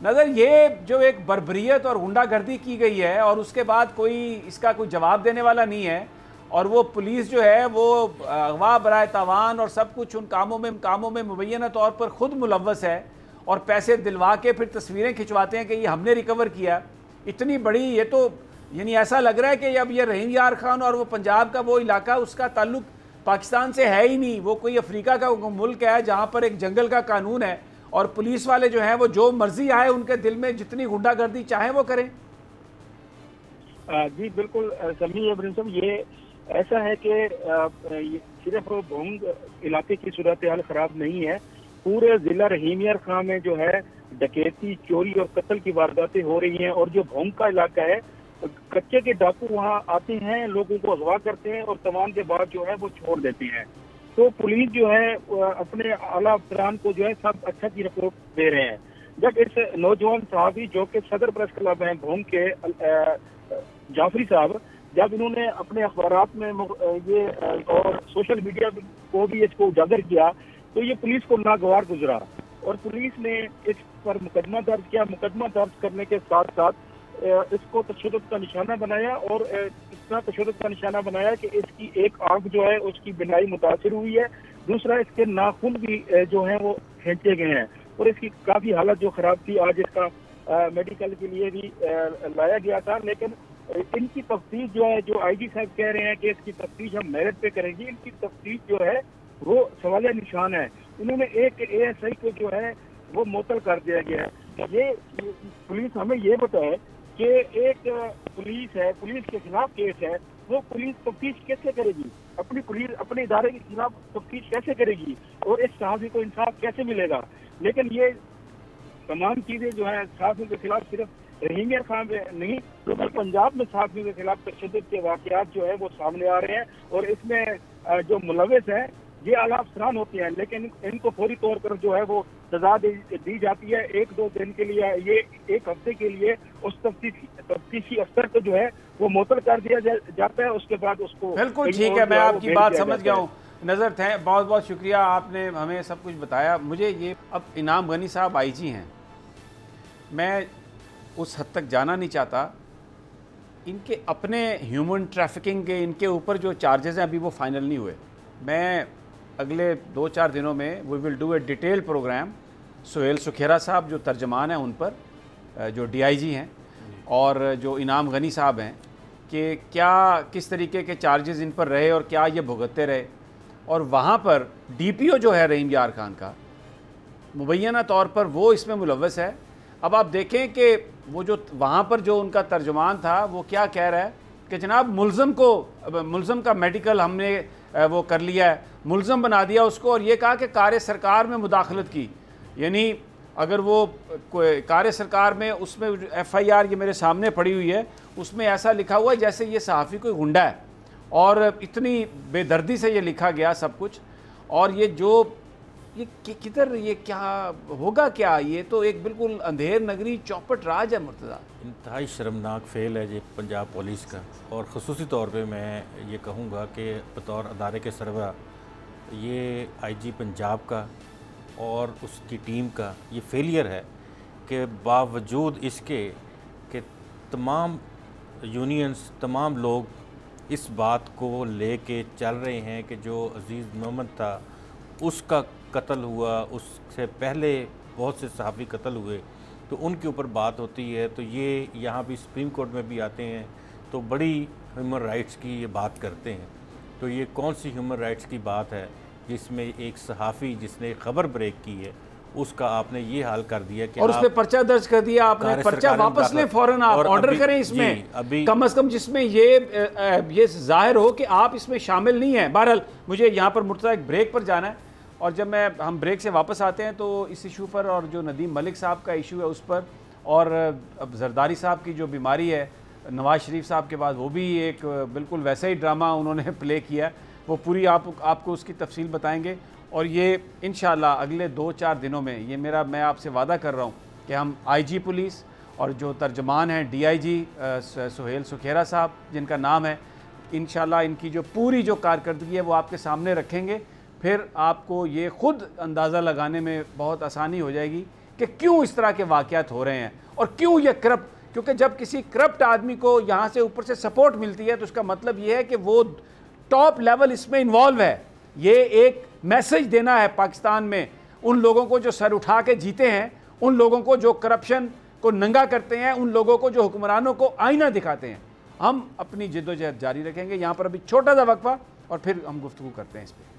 नज़र, ये जो एक बर्बरियत और गुंडागर्दी की गई है, और उसके बाद कोई इसका कोई जवाब देने वाला नहीं है, और वो पुलिस जो है वो अगवा बराए तावान और सब कुछ उन कामों में मुबैना तौर पर ख़ुद मुलव्वस है, और पैसे दिलवा के फिर तस्वीरें खिंचवाते हैं कि ये हमने रिकवर किया। इतनी बड़ी, ये तो यानी ऐसा लग रहा है कि अब ये रहीम यार खान और वो पंजाब का वो इलाका, उसका ताल्लुक पाकिस्तान से है ही नहीं। वो कोई अफ्रीका का मुल्क है जहाँ पर एक जंगल का कानून है, और पुलिस वाले जो हैं वो जो मर्जी आए उनके दिल में जितनी गुंडागर्दी चाहे वो करें। जी बिल्कुल समी इब्राहिम साहब, ये ऐसा है कि सिर्फ भोंग इलाके की सूरत हाल खराब नहीं है, पूरे जिला रहीम यार खां में जो है डकैती, चोरी और कत्ल की वारदातें हो रही हैं। और जो भोंग का इलाका है, कच्चे के डाकू वहाँ आते हैं, लोगों को अगवा करते हैं और तमाम के बाद जो है वो छोड़ देते हैं। तो पुलिस जो है अपने आला अफसरान को जो है सब अच्छा की रिपोर्ट दे रहे हैं। जब इस नौजवान साहबी जो कि सदर प्रेस क्लब हैं भोंग के, जाफरी साहब, जब इन्होंने अपने अखबारात में ये और सोशल मीडिया को भी इसको उजागर किया, तो ये पुलिस को नागवार गुजरा, और पुलिस ने इस पर मुकदमा दर्ज किया। मुकदमा दर्ज करने के साथ साथ इसको तशद्दुद का निशाना बनाया, और इतना तशद्दुद का निशाना बनाया कि इसकी एक आंख जो है उसकी बिनाई मुतासिर हुई है, दूसरा इसके नाखून भी जो है वो खींचे गए हैं, और इसकी काफी हालत जो खराब थी। आज इसका मेडिकल के लिए भी लाया गया था, लेकिन इनकी तफ्तीश जो है, जो आईजी साहब कह रहे हैं कि इसकी तफ्तीश हम मेरिट पे करेंगे, इनकी तफ्तीश जो है वो सवालिया निशान है। इन्होंने एक ASI को जो है वो मुअत्तल कर दिया गया है। ये पुलिस हमें ये बताए कि एक पुलिस है, पुलिस के खिलाफ केस है, वो पुलिस तफ्तीश कैसे करेगी? अपनी पुलिस अपने इदारे के खिलाफ तफ्तीश कैसे करेगी और इस सहाफ़ी को इंसाफ कैसे मिलेगा? लेकिन ये तमाम चीजें जो है सहाफ़ियों के खिलाफ सिर्फ रहीम यार खान नहीं, तो पंजाब में सहाफ़ियों के खिलाफ तशद्दुद के वाक़यात जो है वो सामने आ रहे हैं और इसमें जो मुलव्विस है ये आला अफसरान होते हैं, लेकिन इनको फौरी तौर पर जो है वो सजा दी जाती है। 1-2 दिन के लिए, ये 1 हफ्ते के लिए उस तफ्तीशी अफसर को जो है वो मुअत्तल कर दिया जाता है। उसके बाद उसको बिल्कुल ठीक है, मैं आपकी बात समझ गया हूँ। नज़र थे, बहुत बहुत शुक्रिया, आपने हमें सब कुछ बताया। मुझे ये, अब इनाम गनी साहब IG हैं, मैं उस हद तक जाना नहीं चाहता। इनके अपने ह्यूमन ट्रैफिकिंग के इनके ऊपर जो चार्जेस हैं अभी वो फाइनल नहीं हुए। मैं अगले 2-4 दिनों में we will do a detail program. Suhail Sukhera साहब जो तर्जमान हैं उन पर, जो DIG हैं, और जो इनाम गनी साहब हैं, कि क्या किस तरीके के चार्जेस इन पर रहे और क्या ये भुगतते रहे। और वहाँ पर DPO जो है रहीम यार खान का, मुबैना तौर पर वो इसमें मुलव्वस है। अब आप देखें कि वो जो वहाँ पर जो उनका तर्जुमान था वो क्या कह रहा है कि जनाब मुल्ज़म का मेडिकल हमने वो कर लिया है, मुल्ज़म बना दिया उसको, और ये कहा कि कार्य सरकार में मुदाखलत की। यानी अगर वो कार्य सरकार में उसमें FIR ये मेरे सामने पड़ी हुई है, उसमें ऐसा लिखा हुआ है जैसे ये सहाफ़ी कोई गुंडा है, और इतनी बेदर्दी से ये लिखा गया सब कुछ। और ये जो ये किधर, ये क्या होगा क्या? ये तो एक बिल्कुल अंधेर नगरी चौपट राज है मुर्तज़ा। इंतहाई शर्मनाक फेल है ये पंजाब पुलिस का, और ख़ुसूसी तौर पे मैं ये कहूँगा कि बतौर अदारे के सरबरा ये IG पंजाब का और उसकी टीम का ये फेलियर है कि बावजूद इसके कि तमाम यूनियंस, तमाम लोग इस बात को लेके चल रहे हैं कि जो अजीज़ मोहम्मद था उसका कत्ल हुआ, उससे पहले बहुत से सहाफ़ी कत्ल हुए, तो उनके ऊपर बात होती है। तो ये यहाँ भी सुप्रीम कोर्ट में भी आते हैं तो बड़ी ह्यूमन राइट्स की ये बात करते हैं। तो ये कौन सी ह्यूमन राइट्स की बात है जिसमें एक सहाफ़ी जिसने खबर ब्रेक की है उसका आपने ये हाल कर दिया कि और उस पर पर्चा दर्ज कर दिया आपने। पर्चा वापस लें फ़ौरन, आप ऑर्डर करें इसमें अभी कम से कम, जिसमें ये जाहिर हो कि आप इसमें शामिल नहीं हैं। बहरहाल मुझे यहाँ पर मुर्तज़ा एक ब्रेक पर जाना है, और जब हम ब्रेक से वापस आते हैं तो इस इशू पर, और जो नदीम मलिक साहब का इशू है उस पर, और अब जरदारी साहब की जो बीमारी है नवाज़ शरीफ साहब के बाद, वो भी एक बिल्कुल वैसा ही ड्रामा उन्होंने प्ले किया, वो पूरी आपको उसकी तफसील बताएंगे। और ये इंशाअल्लाह अगले 2-4 दिनों में, ये मैं आपसे वादा कर रहा हूँ कि हम IG पुलिस और जो तर्जमान हैं DIG सुहेल सुखेरा साहब जिनका नाम है, इंशाअल्लाह इनकी जो पूरी जो कारकर्दगी है वो आपके सामने रखेंगे। फिर आपको ये ख़ुद अंदाज़ा लगाने में बहुत आसानी हो जाएगी कि क्यों इस तरह के वाक़यात हो रहे हैं और क्यों ये करप्ट। क्योंकि जब किसी करप्ट आदमी को यहाँ से ऊपर से सपोर्ट मिलती है तो उसका मतलब ये है कि वो टॉप लेवल इसमें इन्वॉल्व है। ये एक मैसेज देना है पाकिस्तान में उन लोगों को जो सर उठा के जीते हैं, उन लोगों को जो करप्शन को नंगा करते हैं, उन लोगों को जो हुक्मरानों को आईना दिखाते हैं। हम अपनी जिद्दोजहद जारी रखेंगे। यहाँ पर अभी छोटा सा वक्फा और फिर हम गुफ्तगू करते हैं इस पर।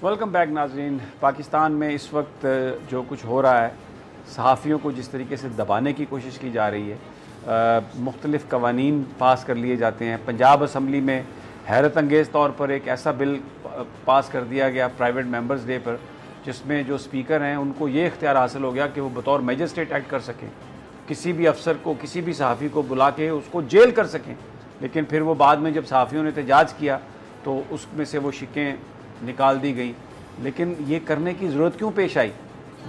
वेलकम बैक नाज़रीन। पाकिस्तान में इस वक्त जो कुछ हो रहा है, सहाफ़ियों को जिस तरीके से दबाने की कोशिश की जा रही है, मुख्तलिफ़ कवानीन पास कर लिए जाते हैं। पंजाब असम्बली में हैरत अंगेज़ तौर पर एक ऐसा बिल पास कर दिया गया प्राइवेट मेंबर्स डे पर, जिसमें जो स्पीकर हैं उनको ये इख्तियार हासिल हो गया कि वो बतौर मैजिस्ट्रेट एक्ट कर सकें, किसी भी अफसर को, किसी भी सहाफ़ी को बुला के उसको जेल कर सकें। लेकिन फिर वो बाद में जब सहाफ़ियों ने एहतजाज किया तो उसमें से वो शिकें निकाल दी गई। लेकिन ये करने की ज़रूरत क्यों पेश आई?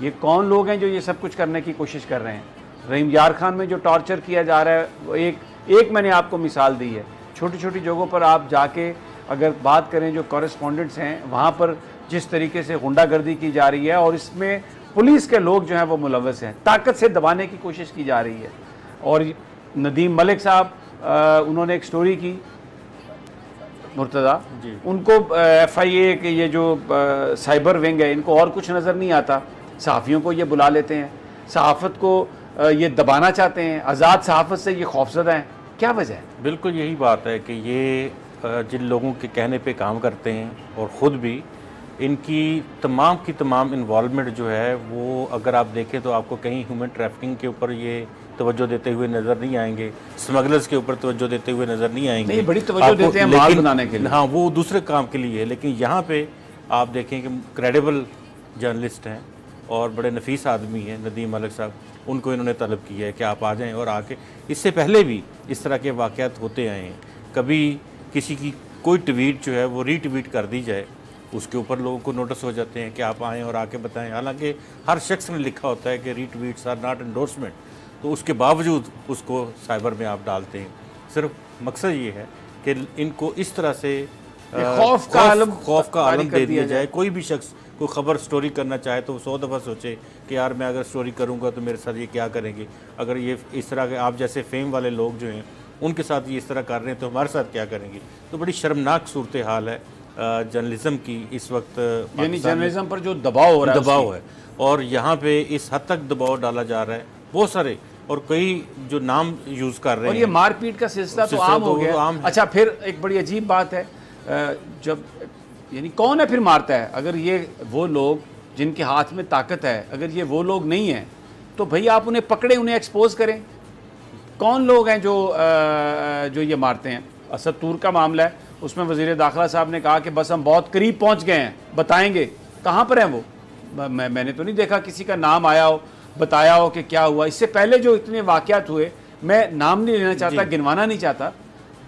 ये कौन लोग हैं जो ये सब कुछ करने की कोशिश कर रहे हैं? रहीम यार खान में जो टॉर्चर किया जा रहा है, वो एक मैंने आपको मिसाल दी है। छोटी छोटी जगहों पर आप जाके अगर बात करें, जो कॉरेस्पॉन्डेंट्स हैं वहाँ पर जिस तरीके से गुंडागर्दी की जा रही है और इसमें पुलिस के लोग जो हैं वो मुलव्वस हैं, ताकत से दबाने की कोशिश की जा रही है। और नदीम मलिक साहब उन्होंने एक स्टोरी की मुर्तज़ा, उनको FIA के ये जो साइबर विंग है इनको और कुछ नज़र नहीं आता, सहाफ़ियों को ये बुला लेते हैं, सहाफ़त को ये दबाना चाहते हैं, आज़ाद सहाफ़त से ये खौफज़दा हैं, क्या वजह है? बिल्कुल यही बात है कि ये जिन लोगों के कहने पे काम करते हैं और ख़ुद भी इनकी तमाम की तमाम इन्वॉल्वमेंट जो है वो अगर आप देखें तो आपको कहीं ह्यूमन ट्रैफिकिंग के ऊपर ये तवज्जो देते हुए नज़र नहीं आएंगे, स्मगलर्स के ऊपर तवज्जो देते हुए नज़र नहीं आएंगे। नहीं, बड़ी तवज्जो देते हैं माल बनाने के लिए। हाँ, वो दूसरे काम के लिए है, लेकिन यहाँ पे आप देखें कि क्रेडिबल जर्नलिस्ट हैं और बड़े नफीस आदमी हैं नदीम मलिक साहब, उनको इन्होंने तलब किया है कि आप आ जाएं और आके, इससे पहले भी इस तरह के वाक़यात होते आए हैं, कभी किसी की कोई ट्वीट जो है वो रीट्वीट कर दी जाए, उसके ऊपर लोगों को नोटिस हो जाते हैं कि आप आएँ और आके बताएं। हालांकि हर शख्स ने लिखा होता है कि रीट्वीट्स आर नॉट एंडोर्समेंट, तो उसके बावजूद उसको साइबर में आप डालते हैं। सिर्फ मकसद ये है कि इनको इस तरह से खौफ का आलम दे दिया जाए। कोई भी शख्स कोई ख़बर स्टोरी करना चाहे तो 100 दफ़ा सोचे कि यार मैं अगर स्टोरी करूँगा तो मेरे साथ ये क्या करेंगे, अगर ये इस तरह के आप जैसे फेम वाले लोग जो हैं उनके साथ ये इस तरह कर रहे हैं तो हमारे साथ क्या करेंगे। तो बड़ी शर्मनाक सूरत हाल है जर्नलिज्म की इस वक्त, यानी जर्नलिज्म पर जो दबाव हो रहा है, दबाव है, और यहाँ पे इस हद तक दबाव डाला जा रहा है बहुत सारे, और कई जो नाम यूज़ कर रहे हैं, और ये मारपीट का सिलसिला तो आम हो गया। अच्छा, फिर एक बड़ी अजीब बात है, जब यानी कौन है फिर मारता है? अगर ये वो लोग जिनके हाथ में ताकत है, अगर ये वो लोग नहीं हैं तो भाई आप उन्हें पकड़े, उन्हें एक्सपोज करें। कौन लोग हैं जो ये मारते हैं? असद तूर का मामला है, उसमें वज़ीर दाखिला साहब ने कहा कि बस हम बहुत करीब पहुंच गए हैं, बताएंगे। कहाँ पर हैं वो? मैंने तो नहीं देखा किसी का नाम आया हो, बताया हो कि क्या हुआ। इससे पहले जो इतने वाक़यात हुए, मैं नाम नहीं लेना चाहता, गिनवाना नहीं चाहता,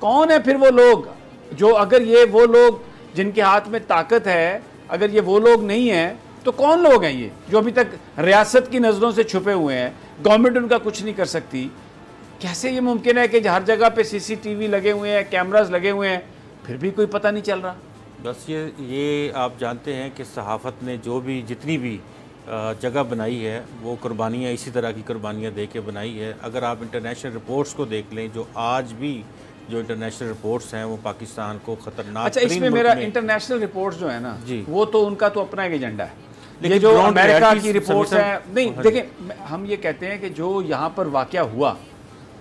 कौन है फिर वो लोग जो, अगर ये वो लोग जिनके हाथ में ताकत है, अगर ये वो लोग नहीं हैं तो कौन लोग हैं ये जो अभी तक रियासत की नज़रों से छुपे हुए हैं, गवर्नमेंट उनका कुछ नहीं कर सकती? कैसे ये मुमकिन है कि हर जगह पे CCTV लगे हुए हैं, कैमरास लगे हुए हैं, फिर भी कोई पता नहीं चल रहा? बस ये आप जानते हैं कि सहाफ़त ने जो भी जितनी भी जगह बनाई है वो कुर्बानियाँ इसी तरह की कुर्बानियाँ दे के बनाई है। अगर आप इंटरनेशनल रिपोर्ट्स को देख लें, जो आज भी जो इंटरनेशनल रिपोर्ट्स हैं वो पाकिस्तान को ख़तरनाक। अच्छा, इसमें मेरा इंटरनेशनल रिपोर्ट्स जो है ना जी, वो तो उनका तो अपना एक एजेंडा है। ये जो अमेरिका की रिपोर्ट्स हैं, नहीं देखें, हम ये कहते हैं कि जो यहाँ पर वाक़या हुआ,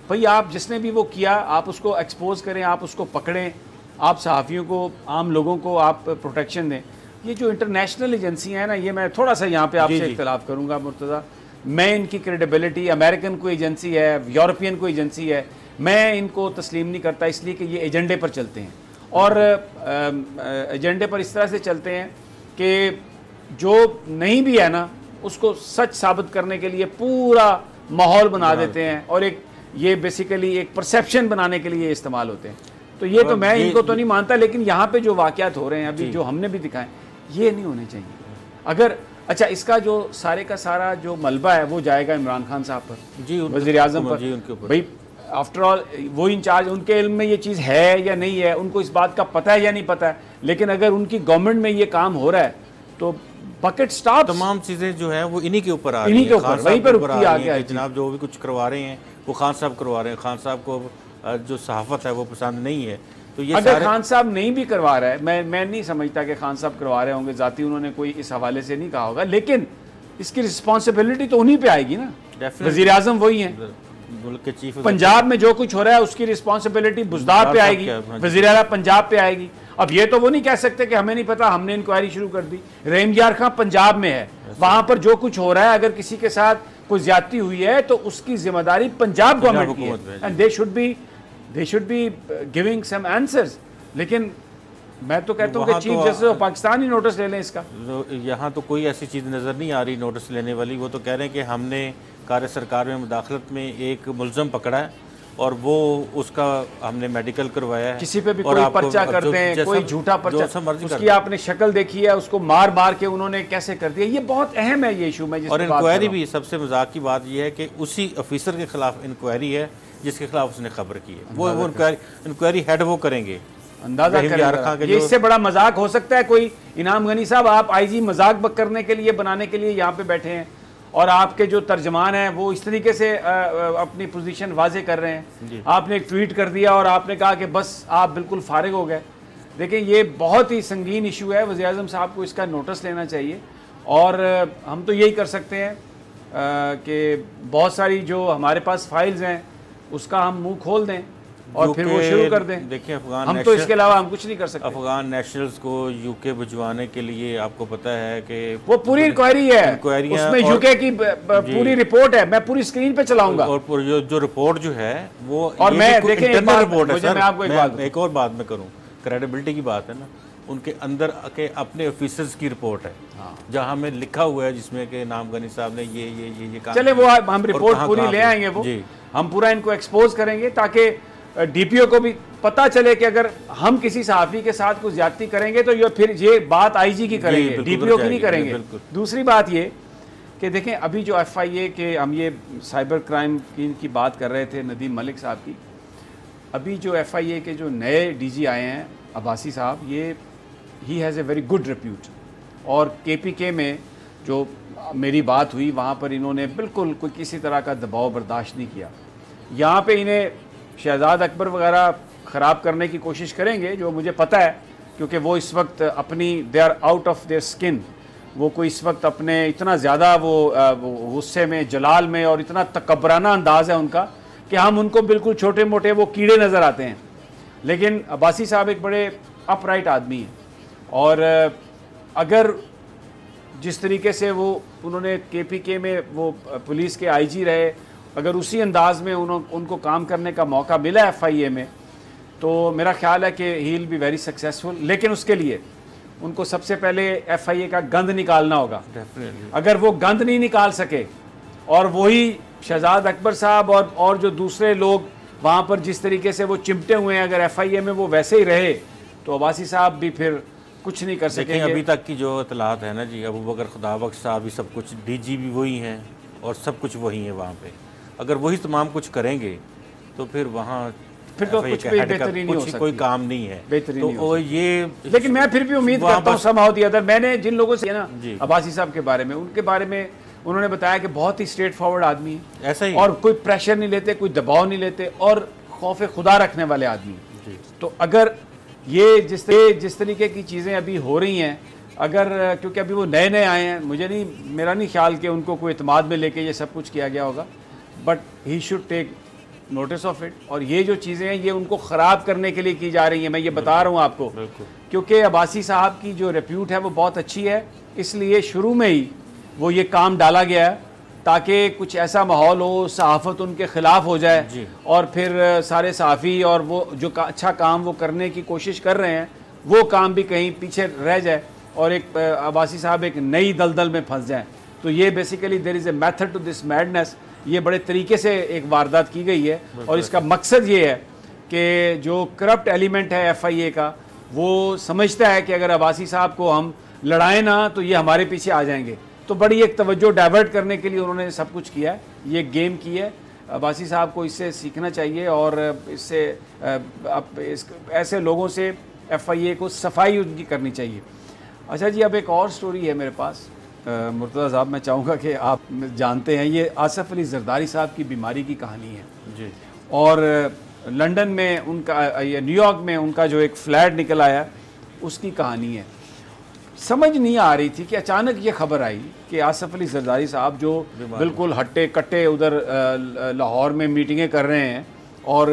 भाई आप जिसने भी वो किया आप उसको एक्सपोज करें, आप उसको पकड़ें, आप सहाफ़ियों को, आम लोगों को आप प्रोटेक्शन दें। ये जो इंटरनेशनल एजेंसियाँ हैं ना, ये मैं थोड़ा सा यहाँ पे आपसे इख्तिलाफ करूँगा मुर्तज़ा। मैं इनकी क्रेडिबिलिटी, अमेरिकन कोई एजेंसी है, यूरोपियन कोई एजेंसी है, मैं इनको तस्लीम नहीं करता, इसलिए कि ये एजेंडे पर चलते हैं और एजेंडे पर इस तरह से चलते हैं कि जो नहीं भी है ना उसको सच साबित करने के लिए पूरा माहौल बना देते हैं, और एक ये बेसिकली एक परसेप्शन बनाने के लिए इस्तेमाल होते हैं। तो ये तो मैं इनको तो नहीं मानता, लेकिन यहाँ पे जो वाक़यात हो रहे हैं अभी, जो हमने भी दिखाए, ये नहीं होने चाहिए। अगर अच्छा, इसका जो सारे का सारा जो मलबा है वो जाएगा इमरान खान साहब पर, जी, वज़ीर आज़म पर। भाई आफ्टर ऑल वो इंचार्ज, उनके इल्म में ये चीज़ है या नहीं है, उनको इस बात का पता है या नहीं पता है, लेकिन अगर उनकी गवर्नमेंट में ये काम हो रहा है तो बकेट स्टॉप। तमाम चीज़ें जो है वो इन्हीं के ऊपर आ रही हैं, इन्हीं के ऊपर, वहीं पर रुकती आ गया है। जनाब जो भी कुछ करवा रहे हैं वो खान साहब करवा रहे हैं, खान साहब को जो सहाफ़त है वो पसंद नहीं है। तो ये अगर खान साहब नहीं भी करवा रहा है, मैं नहीं समझता कि खान साहब करवा रहे होंगे, जाती उन्होंने कोई इस हवाले से नहीं कहा होगा, लेकिन इसकी रिस्पॉन्सिबिलिटी तो उन्हीं पे आएगी ना। वज़ीर आज़म वही हैं, मुल्क के चीफ। पंजाब में जो कुछ हो रहा है उसकी रिस्पॉन्सिबिलिटी बुज़दार पे आएगी, वज़ीर आला पंजाब पे आएगी। अब ये तो वो नहीं कह सकते कि हमें नहीं पता, हमने इंक्वायरी शुरू कर दी। रहीम यार खां पंजाब में है, वहां पर जो कुछ हो रहा है, अगर किसी के साथ कोई ज्यादती हुई है तो उसकी जिम्मेदारी पंजाब गवर्नमेंट की है, and they should be giving some answers. लेकिन मैं तो कहता हूँ कि चीफ जस्टिस ऑफ पाकिस्तान ही नोटिस ले लें इसका। यहाँ तो कोई ऐसी चीज़ नज़र नहीं आ रही नोटिस लेने वाली। वो तो कह रहे हैं कि हमने कार्य सरकार में मुदाखलत में एक मुलज़म पकड़ा है और वो उसका हमने मेडिकल करवाया है। किसी पे भी कोई पर्चा कर दें, कोई झूठा पर्चा, उसकी आपने शक्ल देखी है, उसको मार मार के उन्होंने कैसे कर दिया, ये बहुत अहम है ये इशू में। और इंक्वायरी भी, सबसे मजाक की बात यह है कि उसी ऑफिसर के खिलाफ इंक्वायरी है जिसके खिलाफ उसने खबर की है। वो इंक्वायरी हेड वो करेंगे, अंदाजा करें ये इससे बड़ा मजाक हो सकता है कोई? इनाम गनी साहब, आप आईजी मजाक करने के लिए, बनाने के लिए यहाँ पे बैठे हैं और आपके जो तर्जमान हैं वो इस तरीके से अपनी पोजीशन वाजे कर रहे हैं। आपने एक ट्वीट कर दिया और आपने कहा कि बस आप बिल्कुल फारिग हो गए। देखिए ये बहुत ही संगीन इशू है, वज़ीर आज़म साहब को इसका नोटिस लेना चाहिए और हम तो यही कर सकते हैं कि बहुत सारी जो हमारे पास फाइल्स हैं उसका हम मुंह खोल दें और फिर वो शुरू कर दें। देखिए अफगान हम तो इसके अलावा हम कुछ नहीं कर सकते। अफगान नेशनल्स को यूके भिजवाने के लिए आपको पता है कि वो पूरी इंक्वायरी है, उसमें यूके की पूरी रिपोर्ट है, मैं पूरी स्क्रीन पे चलाऊंगा और जो रिपोर्ट जो है वो और मैं देखें इंटरनल रिपोर्ट है सर। मैं आपको एक और बात मैं करूँ, क्रेडिबिलिटी की बात है ना, उनके अंदर के अपने ऑफिसर्स की रिपोर्ट है जहाँ हमें लिखा हुआ है जिसमें कि नाम गनी साहब ने ये काम। चले वो हम रिपोर्ट पूरी ले आएंगे, वो हम पूरा इनको एक्सपोज करेंगे ताकि डीपीओ को भी पता चले कि अगर हम किसी सहाफ़ी के साथ कुछ ज्यादती करेंगे तो ये फिर ये बात आईजी की करेंगे, डीपीओ की नहीं करेंगे। दूसरी बात ये कि देखें अभी जो एफआईए के हम ये साइबर क्राइम की बात कर रहे थे नदीम मलिक साहब की, अभी जो एफआईए के जो नए डीजी आए हैं अब्बासी साहब, ये he has a very good repute और केपीके में जो मेरी बात हुई वहाँ पर इन्होंने बिल्कुल कोई किसी तरह का दबाव बर्दाश्त नहीं किया। यहाँ पे इन्हें शहजाद अकबर वगैरह ख़राब करने की कोशिश करेंगे जो मुझे पता है, क्योंकि वो इस वक्त अपनी they are out of their skin, वो कोई इस वक्त अपने इतना ज़्यादा वो गुस्से में, जलाल में और इतना तकब्बराना अंदाज़ है उनका कि हम उनको बिल्कुल छोटे मोटे वो कीड़े नज़र आते हैं। लेकिन अब्बासी साहब एक बड़े अपराइट आदमी हैं और अगर जिस तरीके से वो उन्होंने केपीके में वो पुलिस के आईजी रहे, अगर उसी अंदाज में उनको काम करने का मौका मिला एफआईए में तो मेरा ख्याल है कि he will be very successful. लेकिन उसके लिए उनको सबसे पहले एफआईए का गंद निकालना होगा। अगर वो गंद नहीं निकाल सके और वही शहजाद अकबर साहब और जो दूसरे लोग वहाँ पर जिस तरीके से वो चिमटे हुए हैं, अगर एफआईए में वो वैसे ही रहे तो अब्बासी साहब भी फिर कुछ नहीं कर सकेंगे। अभी तक की जो इतलात है ना जी, अबू बकर खुदाबख्श साहब भी सब कुछ, डीजी भी वही हैं और सब कुछ वही है वहाँ पे। अगर वही तमाम कुछ करेंगे तो फिर वहाँ फिर तो कुछ भी बेहतरी नहीं हो सकती, कोई काम नहीं है, बेहतरी तो नहीं हो सकती। ये लेकिन मैं फिर भी उम्मीद करता हूँ समाउ दी अदर, मैंने जिन लोगों से ना अब्बासी साहब के बारे में, उनके बारे में उन्होंने बताया कि बहुत ही स्ट्रेट फॉरवर्ड आदमी है, ऐसा ही, और कोई प्रेशर नहीं लेते, कोई दबाव नहीं लेते और खौफ खुदा रखने वाले आदमी। तो अगर ये जिस तरीके की चीज़ें अभी हो रही हैं, अगर क्योंकि अभी वो नए नए आए हैं, मेरा नहीं ख्याल कि उनको कोई एतमाद में लेके ये सब कुछ किया गया होगा, but he should take notice of it. और ये जो चीज़ें हैं ये उनको ख़राब करने के लिए की जा रही हैं, मैं ये बता रहा हूँ आपको, क्योंकि अब्बासी साहब की जो रेप्यूट है वो बहुत अच्छी है, इसलिए शुरू में ही वो ये काम डाला गया है ताकि कुछ ऐसा माहौल हो, सहाफ़त उनके ख़िलाफ़ हो जाए और फिर सारे सहाफ़ी और वो जो अच्छा काम वो करने की कोशिश कर रहे हैं वो काम भी कहीं पीछे रह जाए और एक अब्बासी साहब एक नई दलदल में फंस जाए। तो ये basically there is a method to this madness, ये बड़े तरीके से एक वारदात की गई है और इसका मकसद ये है कि जो करप्ट एलिमेंट है एफआईए का वो समझता है कि अगर अब्बासी साहब को हम लड़ाएं ना तो ये हमारे पीछे आ जाएंगे। तो बड़ी एक तवज्जो डाइवर्ट करने के लिए उन्होंने सब कुछ किया है, ये गेम की है। अब्बासी साहब को इससे सीखना चाहिए और इससे ऐसे लोगों से एफआईए को सफाई उनकी करनी चाहिए। अच्छा जी, अब एक और स्टोरी है मेरे पास मुर्तज़ा साहब, मैं चाहूँगा कि आप जानते हैं ये आसिफ अली जरदारी साहब की बीमारी की कहानी है जी। और लंदन में उनका, ये न्यूयॉर्क में उनका जो एक फ्लैट निकल आया उसकी कहानी है। समझ नहीं आ रही थी कि अचानक ये खबर आई कि आसिफ अली जरदारी साहब जो बिल्कुल हट्टे कट्टे उधर लाहौर में मीटिंगें कर रहे हैं और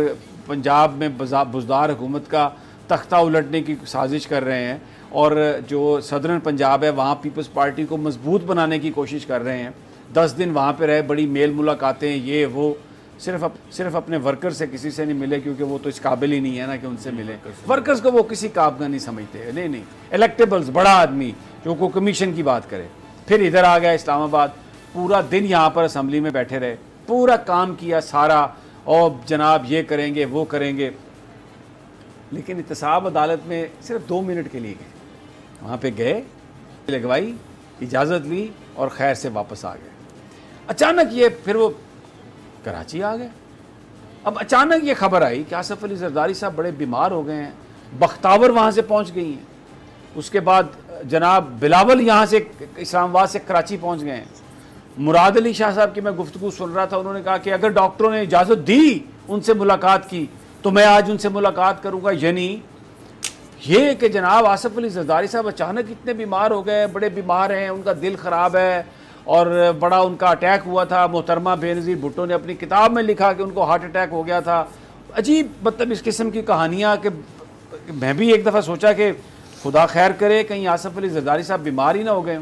पंजाब में बुज़दार हुकूमत का तख्ता उलटने की साजिश कर रहे हैं और जो सदर्न पंजाब है वहाँ पीपल्स पार्टी को मजबूत बनाने की कोशिश कर रहे हैं। 10 दिन वहाँ पे रहे, बड़ी मेल मुलाकातें, ये वो, सिर्फ अपने वर्कर से किसी से नहीं मिले क्योंकि वो तो इस काबिल ही नहीं है ना कि उनसे मिले। वर्कर्स को वो किसी काम का नहीं समझते, नहीं इलेक्टेबल्स, बड़ा आदमी जो को कमीशन की बात करे। फिर इधर आ गया इस्लामाबाद, पूरा दिन यहाँ पर असम्बली में बैठे रहे, पूरा काम किया सारा, और जनाब ये करेंगे वो करेंगे, लेकिन इत्तेसाब अदालत में सिर्फ 2 मिनट के लिए गए। वहाँ पे गए, लगवाई, इजाज़त ली और खैर से वापस आ गए। अचानक ये फिर वो कराची आ गए। अब अचानक ये खबर आई कि आसिफ अली जरदारी साहब बड़े बीमार हो गए हैं बख्तावर वहाँ से पहुँच गई हैं, उसके बाद जनाब बिलावल यहाँ से इस्लामाबाद से कराची पहुँच गए हैं। मुराद अली शाह साहब की मैं गुफ्तगू सुन रहा था, उन्होंने कहा कि अगर डॉक्टरों ने इजाज़त दी उनसे मुलाकात की तो मैं आज उनसे मुलाकात करूँगा। यानी ये कि जनाब आसिफ अली जरदारी साहब अचानक इतने बीमार हो गए, बड़े बीमार हैं, उनका दिल ख़राब है और बड़ा उनका अटैक हुआ था। मोहतरमा बेनज़ीर भुट्टो ने अपनी किताब में लिखा कि उनको हार्ट अटैक हो गया था। अजीब मतलब इस किस्म की कहानियाँ कि मैं भी एक दफ़ा सोचा कि खुदा खैर करे कहीं आसिफ अली जरदारी साहब बीमार ही ना हो गए।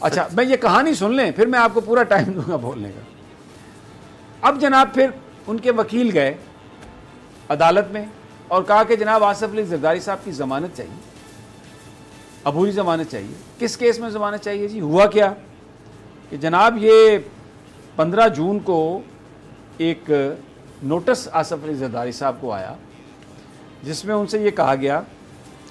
अच्छा, मैं ये कहानी सुन लें फिर मैं आपको पूरा टाइम दूंगा बोलने का। अब जनाब फिर उनके वकील गए अदालत में और कहा कि जनाब आसिफ अली जरदारी साहब की ज़मानत चाहिए, अबूरी ज़मानत चाहिए। किस केस में ज़मानत चाहिए जी? हुआ क्या कि जनाब ये 15 जून को एक नोटिस आसिफ अली जरदारी साहब को आया जिसमें उनसे ये कहा गया।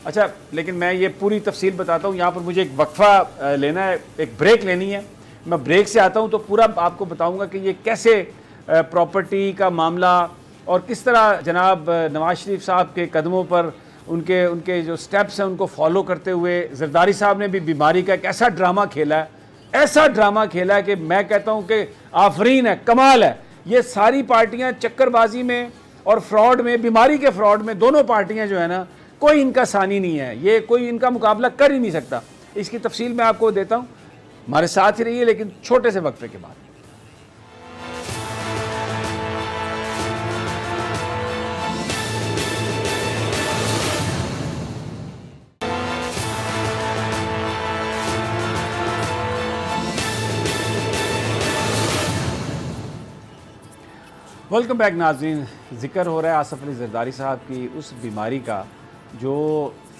अच्छा, लेकिन मैं ये पूरी तफसील बताता हूँ, यहाँ पर मुझे एक वक्फा लेना है, एक ब्रेक लेनी है। मैं ब्रेक से आता हूँ तो पूरा आपको बताऊँगा कि ये कैसे प्रॉपर्टी का मामला और किस तरह जनाब नवाज शरीफ साहब के कदमों पर उनके जो स्टेप्स हैं उनको फॉलो करते हुए जरदारी साहब ने भी बीमारी का एक ऐसा ड्रामा खेला है, ऐसा ड्रामा खेला है कि मैं कहता हूँ कि आफरीन है, कमाल है। ये सारी पार्टियाँ चक्करबाजी में और फ्रॉड में, बीमारी के फ्रॉड में, दोनों पार्टियाँ जो है ना, कोई इनका सानी नहीं है, ये कोई इनका मुकाबला कर ही नहीं सकता। इसकी तफसील मैं आपको देता हूँ, हमारे साथ ही रहिए लेकिन छोटे से वक्फे के बाद। वेलकम बैक नाज़रीन। ज़िक्र हो रहा है आसिफ अली ज़रदारी साहब की उस बीमारी का जो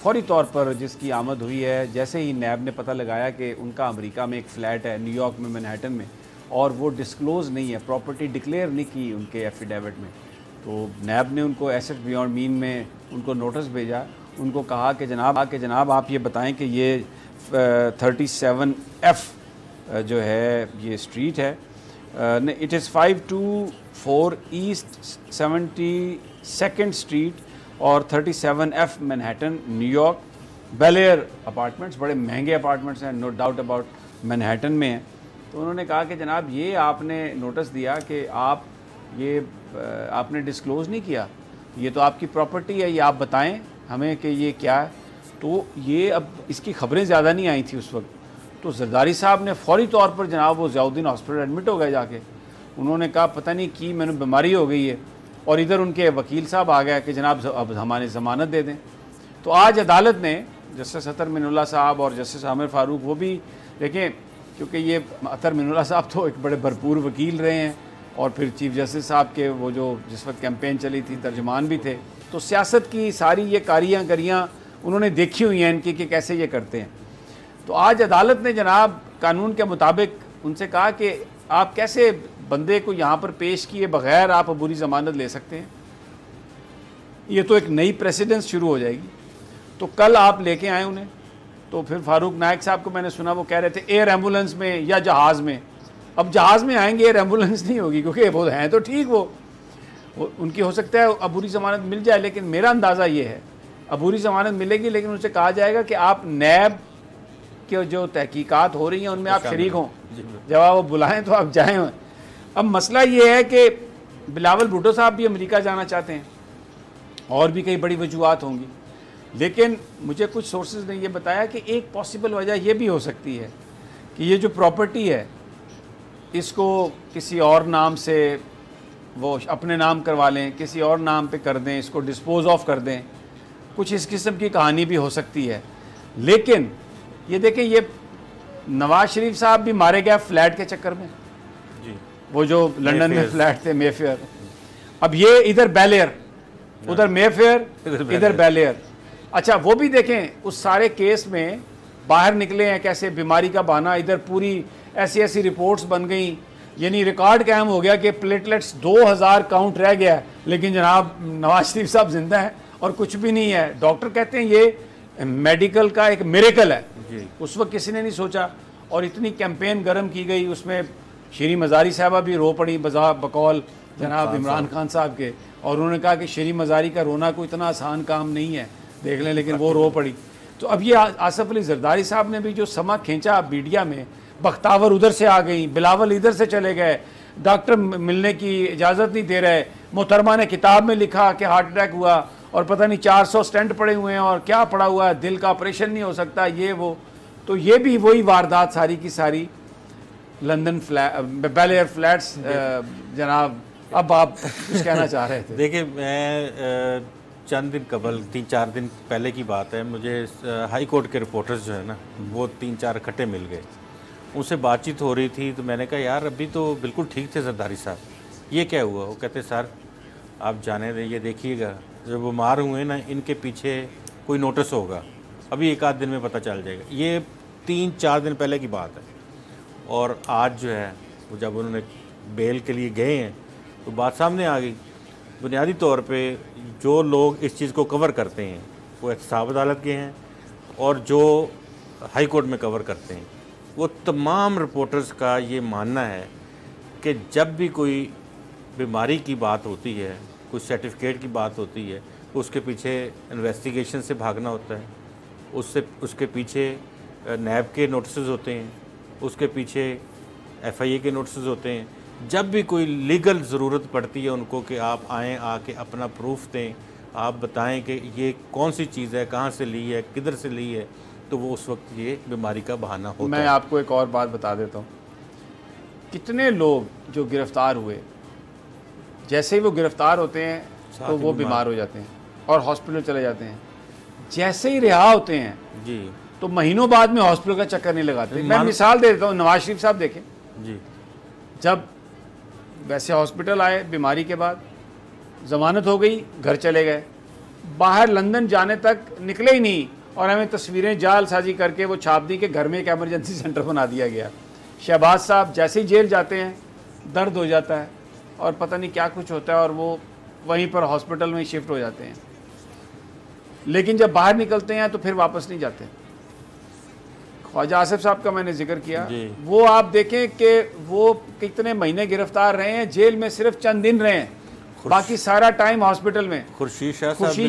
फौरी तौर पर जिसकी आमद हुई है जैसे ही नैब ने पता लगाया कि उनका अमेरिका में एक फ़्लैट है न्यूयॉर्क में, मैनहट्टन में, और वो डिस्क्लोज़ नहीं है, प्रॉपर्टी डिक्लेयर नहीं की उनके एफिडेविट में। तो नैब ने उनको एसेट बियॉन्ड मीन में उनको नोटिस भेजा, उनको कहा कि जनाब आप ये बताएँ कि ये 37F जो है ये स्ट्रीट है, it is 524 east 72nd street और 37F Manhattan, New York, Bel Air apartments, बड़े महंगे अपार्टमेंट्स हैं, नो डाउट अबाउट, मैनहट्टन में हैं। तो उन्होंने कहा कि जनाब ये आपने नोटिस दिया कि आप ये आपने डिस्क्लोज़ नहीं किया, ये तो आपकी प्रॉपर्टी है, ये आप बताएं हमें कि ये क्या है। तो ये अब इसकी खबरें ज़्यादा नहीं आई थी उस वक्त। तो जरदारी साहब ने फौरी तौर पर जनाब वो ज़ियाउद्दीन हॉस्पिटल एडमिट हो गए जाके। उन्होंने कहा पता नहीं की मैंने बीमारी हो गई है, और इधर उनके वकील साहब आ गया कि जनाब अब हमारे ज़मानत दे दें। तो आज अदालत ने जस्टिस अतर मिनुल्लाह साहब और जस्टिस आमिर फ़ारूक, वो भी देखें क्योंकि ये अतर मिनुल्लाह साहब तो एक बड़े भरपूर वकील रहे हैं और फिर चीफ जस्टिस साहब के वो जो जिस वक्त कैंपेन चली थी तर्जमान भी थे, तो सियासत की सारी ये कारियाँ उन्होंने देखी हुई हैं इनकी कि कैसे ये करते हैं। तो आज अदालत ने जनाब कानून के मुताबिक उनसे कहा कि आप कैसे बंदे को यहाँ पर पेश किए बग़ैर आप अबूरी ज़मानत ले सकते हैं, ये तो एक नई प्रेसिडेंस शुरू हो जाएगी। तो कल आप लेके आए उन्हें, तो फिर फारूक नायक साहब को मैंने सुना वो कह रहे थे एयर एम्बुलेंस में या जहाज़ में। अब जहाज़ में आएंगे, एयर एम्बुलेंस नहीं होगी, क्योंकि वो हैं तो ठीक, वो उनकी हो सकता है अबूरी ज़मानत मिल जाए, लेकिन मेरा अंदाज़ा ये है अबूरी ज़मानत मिलेगी, लेकिन उनसे कहा जाएगा कि आप नैब के जो तहकीकात हो रही हैं उनमें आप शरीक हों, जब आप वो बुलाएँ तो आप जाएँ। अब मसला ये है कि बिलावल भुट्टो साहब भी अमेरिका जाना चाहते हैं और भी कई बड़ी वजूहत होंगी, लेकिन मुझे कुछ सोर्सेज ने ये बताया कि एक पॉसिबल वजह ये भी हो सकती है कि ये जो प्रॉपर्टी है इसको किसी और नाम से वो अपने नाम करवा लें, किसी और नाम पे कर दें, इसको डिस्पोज ऑफ कर दें, कुछ इस किस्म की कहानी भी हो सकती है। लेकिन ये देखें, ये नवाज शरीफ साहब भी मारे गए फ्लैट के चक्कर में जी, वो जो लंदन में फ्लैट थे मेफेयर। अब ये इधर बेल एयर, उधर मेफेयर, इधर बेल एयर। अच्छा, वो भी देखें उस सारे केस में बाहर निकले हैं कैसे, बीमारी का बहाना, इधर पूरी ऐसी ऐसी रिपोर्ट्स बन गई, यानी रिकॉर्ड कायम हो गया कि प्लेटलेट्स 2000 काउंट रह गया, लेकिन जनाब नवाज शरीफ साहब जिंदा हैं और कुछ भी नहीं है। डॉक्टर कहते हैं ये मेडिकल का एक मिरेकल है, उस वक्त किसी ने नहीं सोचा। और इतनी कैंपेन गर्म की गई, उसमें शेरी मज़ारी साहबा भी रो पड़ी बकौल जनाब इमरान खान साहब के, और उन्होंने कहा कि शेरी मज़ारी का रोना कोई इतना आसान काम नहीं है। देख लें, लेकिन वो रो पड़ी। तो अब ये आसिफ अली जरदारी साहब ने भी जो समा खींचा मीडिया में, बख्तावर उधर से आ गई, बिलावल इधर से चले गए, डॉक्टर मिलने की इजाज़त नहीं दे रहे, मोहतरमा ने किताब में लिखा कि हार्ट अटैक हुआ और पता नहीं 400 स्टेंट पड़े हुए हैं और क्या पड़ा हुआ है, दिल का ऑपरेशन नहीं हो सकता, ये वो। तो ये भी वही वारदात सारी की सारी लंदन बेल एयर फ्लैट्स। जनाब अब आप कुछ कहना चाह रहे थे? देखिए, मैं चंद दिन कबल 3-4 दिन पहले की बात है, मुझे हाई कोर्ट के रिपोर्टर्स जो है ना वो 3-4 इकट्ठे मिल गए, उनसे बातचीत हो रही थी। तो मैंने कहा यार अभी तो बिल्कुल ठीक थे जरदारी साहब, ये क्या हुआ? वो कहते सर आप जाने दें, ये देखिएगा जो बीमार हुए ना इनके पीछे कोई नोटिस होगा, अभी 1-8 दिन में पता चल जाएगा। ये 3-4 दिन पहले की बात है। और आज जो है वो जब उन्होंने बेल के लिए गए हैं तो बात सामने आ गई। बुनियादी तौर पे जो लोग इस चीज़ को कवर करते हैं वो एहतसाब अदालत के हैं और जो हाई कोर्ट में कवर करते हैं वो तमाम रिपोर्टर्स का ये मानना है कि जब भी कोई बीमारी की बात होती है, कोई सर्टिफिकेट की बात होती है, तो उसके पीछे इन्वेस्टिगेशन से भागना होता है, उसके पीछे नैब के नोटिस होते हैं, उसके पीछे FIA के नोटिस होते हैं। जब भी कोई लीगल ज़रूरत पड़ती है उनको कि आप आएँ, आके अपना प्रूफ दें, आप बताएं कि ये कौन सी चीज़ है, कहाँ से ली है, किधर से ली है, तो वो उस वक्त ये बीमारी का बहाना होता है। मैं आपको एक और बात बता देता हूँ, कितने लोग जो गिरफ़्तार हुए, जैसे ही वो गिरफ़्तार होते हैं तो वो बीमार हो जाते हैं और हॉस्पिटल चले जाते हैं। जैसे ही रिहा होते हैं जी तो महीनों बाद में हॉस्पिटल का चक्कर नहीं लगाते। मैं मिसाल दे देता हूँ, नवाज शरीफ साहब देखें, जी जब वैसे हॉस्पिटल आए बीमारी के बाद, ज़मानत हो गई, घर चले गए, बाहर लंदन जाने तक निकले ही नहीं और हमें तस्वीरें जालसाजी करके वो छाप दी कि घर में एक एमरजेंसी सेंटर बना दिया गया। शहबाज साहब जैसे ही जेल जाते हैं दर्द हो जाता है और पता नहीं क्या कुछ होता है और वो वहीं पर हॉस्पिटल में शिफ्ट हो जाते हैं, लेकिन जब बाहर निकलते हैं तो फिर वापस नहीं जाते। ख्वाजा आसिफ साहब का मैंने जिक्र किया, वो आप देखें कि वो कितने महीने गिरफ्तार रहे हैं, जेल में सिर्फ चंद दिन रहे हैं, बाकी सारा टाइम हॉस्पिटल में। खुर्शीद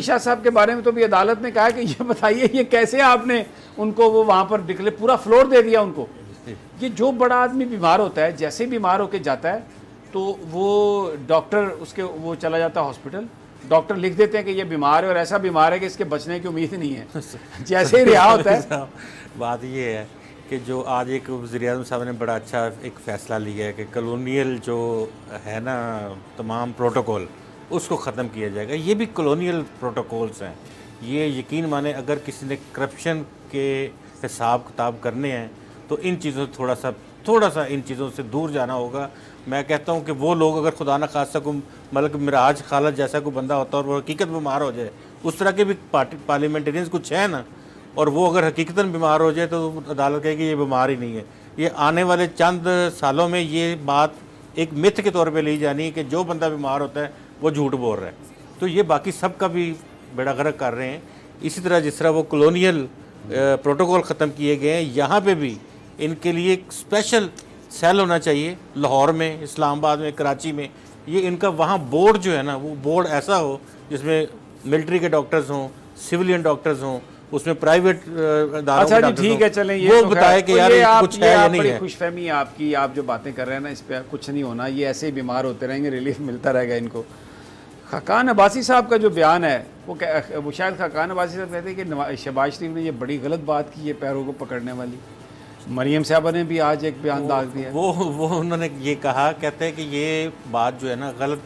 शाह साहब के बारे में तो भी अदालत ने कहा कि ये बताइए ये कैसे आपने उनको वो वहाँ पर डिक्लेयर पूरा फ्लोर दे दिया उनको। ये जो बड़ा आदमी बीमार होता है, जैसे बीमार होकर जाता है तो वो डॉक्टर उसके वो चला जाता है हॉस्पिटल, डॉक्टर लिख देते हैं कि ये बीमार है और ऐसा बीमार है कि इसके बचने की उम्मीद नहीं है। जैसे ही रिहा होता है। बात ये है कि जो आज एक वज़ीर-ए-आज़म साहब ने बड़ा अच्छा एक फ़ैसला लिया है कि कॉलोनियल जो है ना तमाम प्रोटोकॉल उसको ख़त्म किया जाएगा। ये भी कॉलोनियल प्रोटोकॉल्स हैं। ये यकीन माने अगर किसी ने करप्शन के हिसाब किताब करने हैं तो इन चीज़ों से थोड़ा सा इन चीज़ों से दूर जाना होगा। मैं कहता हूँ कि वो लोग अगर खुदा न खासा को मतलब मिराज खालद जैसा कोई बंदा होता है और वो हकीकत बीमार हो जाए, उस तरह के भी पार्लियामेंटेरियंस कुछ है ना, और वो अगर हकीकतन बीमार हो जाए तो अदालत कहेगी ये बीमार ही नहीं है। ये आने वाले चंद सालों में ये बात एक मिथ के तौर पे ली जानी है कि जो बंदा बीमार होता है वो झूठ बोल रहा है। तो ये बाकी सब का भी बेड़ा गर्क कर रहे हैं। इसी तरह जिस तरह वो कॉलोनियल प्रोटोकॉल ख़त्म किए गए हैं, यहाँ पे भी इनके लिए एक स्पेशल सेल होना चाहिए, लाहौर में, इस्लामाबाद में, कराची में। ये इनका वहाँ बोर्ड जो है ना वो बोर्ड ऐसा हो जिसमें मिलिट्री के डॉक्टर्स हों, सिविलियन डॉक्टर्स हों, उसमें प्राइवेट अच्छा जी ठीक है, चलें ये वो तो बताए कि यार कुछ है या नहीं है। खुशफहमी है आपकी, आप जो बातें कर रहे हैं ना इस पर कुछ नहीं होना, ये ऐसे ही बीमार होते रहेंगे, रिलीफ मिलता रहेगा इनको। खाकान अब्बासी साहब का जो बयान है वो शायद खाकान अब्बासी साहब कहते हैं कि शहबाज शरीफ ने ये बड़ी गलत बात की है पैरों को पकड़ने वाली। मरियम साहबा ने भी आज एक बयान डाल दिया। वो उन्होंने ये कहा, कहते हैं कि ये बात जो है ना गलत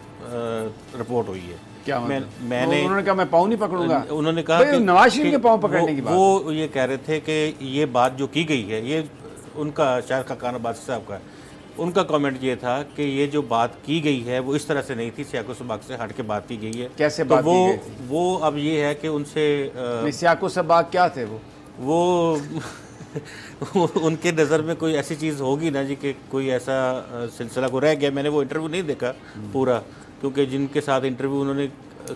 रिपोर्ट हुई है। क्या मैंने उन्होंने कहा मैं पाँव नहीं पकड़ूंगा। उन्होंने कहा कि नवाज शरीफ के पाँव पकड़ने की बात। वो ये कह रहे थे कि ये बात जो की गई है, ये उनका शायद खाकान अब्बासी साहब का उनका कमेंट ये था कि ये जो बात की गई है वो इस तरह से नहीं थी, सियाको सबाक से हट के बात की गई है। कैसे बात की गई थी? वो अब ये है कि उनसे सियाको सबाक क्या थे वो उनके नज़र में कोई ऐसी चीज़ होगी ना जी कि कोई ऐसा सिलसिला को रह गया। मैंने वो इंटरव्यू नहीं देखा पूरा, क्योंकि जिनके साथ इंटरव्यू उन्होंने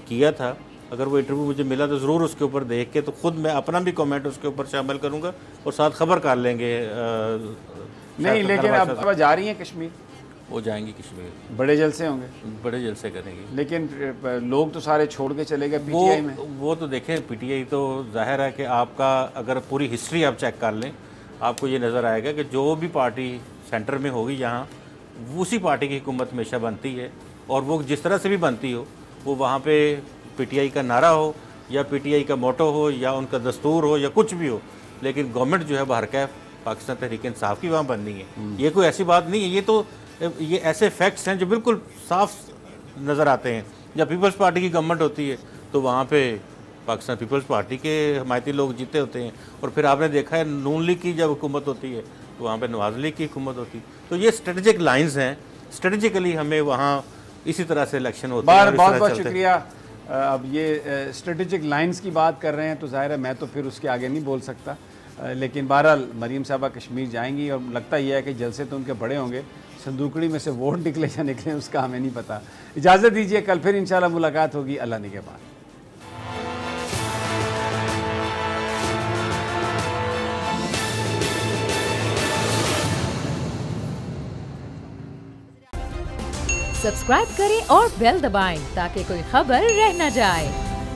किया था, अगर वो इंटरव्यू मुझे मिला तो ज़रूर उसके ऊपर देख के तो ख़ुद मैं अपना भी कमेंट उसके ऊपर शामिल करूँगा और साथ खबर कर लेंगे। नहीं लेकिन अब जा रही हैं कश्मीर, वो जाएंगी कश्मीर, बड़े जलसे होंगे, बड़े जलसे करेंगी। लेकिन लोग तो सारे छोड़ के चले गए पीटीआई में। वो तो देखें, पीटीआई तो जाहिर है कि आपका अगर पूरी हिस्ट्री आप चेक कर लें, आपको ये नज़र आएगा कि जो भी पार्टी सेंटर में होगी यहाँ, उसी पार्टी की हुकूमत हमेशा बनती है, और वो जिस तरह से भी बनती हो, वो वहाँ पे पीटीआई का नारा हो या पीटीआई का मोटो हो या उनका दस्तूर हो या कुछ भी हो, लेकिन गवर्नमेंट जो है बहरकैफ पाकिस्तान तहरीक इंसाफ की वहाँ बननी है। ये कोई ऐसी बात नहीं है, ये ऐसे फैक्ट्स हैं जो बिल्कुल साफ नज़र आते हैं। जब पीपल्स पार्टी की गवर्नमेंट होती है तो वहाँ पे पाकिस्तान पीपल्स पार्टी के हमायती लोग जीते होते हैं, और फिर आपने देखा है नून लीग की जब हुकूमत होती है तो वहाँ पे नवाज लीग की हुकूमत होती है। तो ये स्ट्रेटेजिक लाइंस हैं, स्ट्रेटेजिकली हमें वहाँ इसी तरह से इलेक्शन होते हैं। बहुत बहुत शुक्रिया। अब ये स्ट्रेटेजिक लाइंस की बात कर रहे हैं तो जाहिर है मैं तो फिर उसके आगे नहीं बोल सकता, लेकिन बहरहाल मरीम साहबा कश्मीर जाएंगी और लगता यह है कि जलसे तो उनके बड़े होंगे, संदूकड़ी में से वोट निकले या निकले उसका हमें नहीं पता। इजाज़त दीजिए, कल फिर इंशाल्लाह मुलाकात होगी। अल्लाह निगहबान। सब्सक्राइब करें और बेल दबाएं ताकि कोई खबर रह न जाए।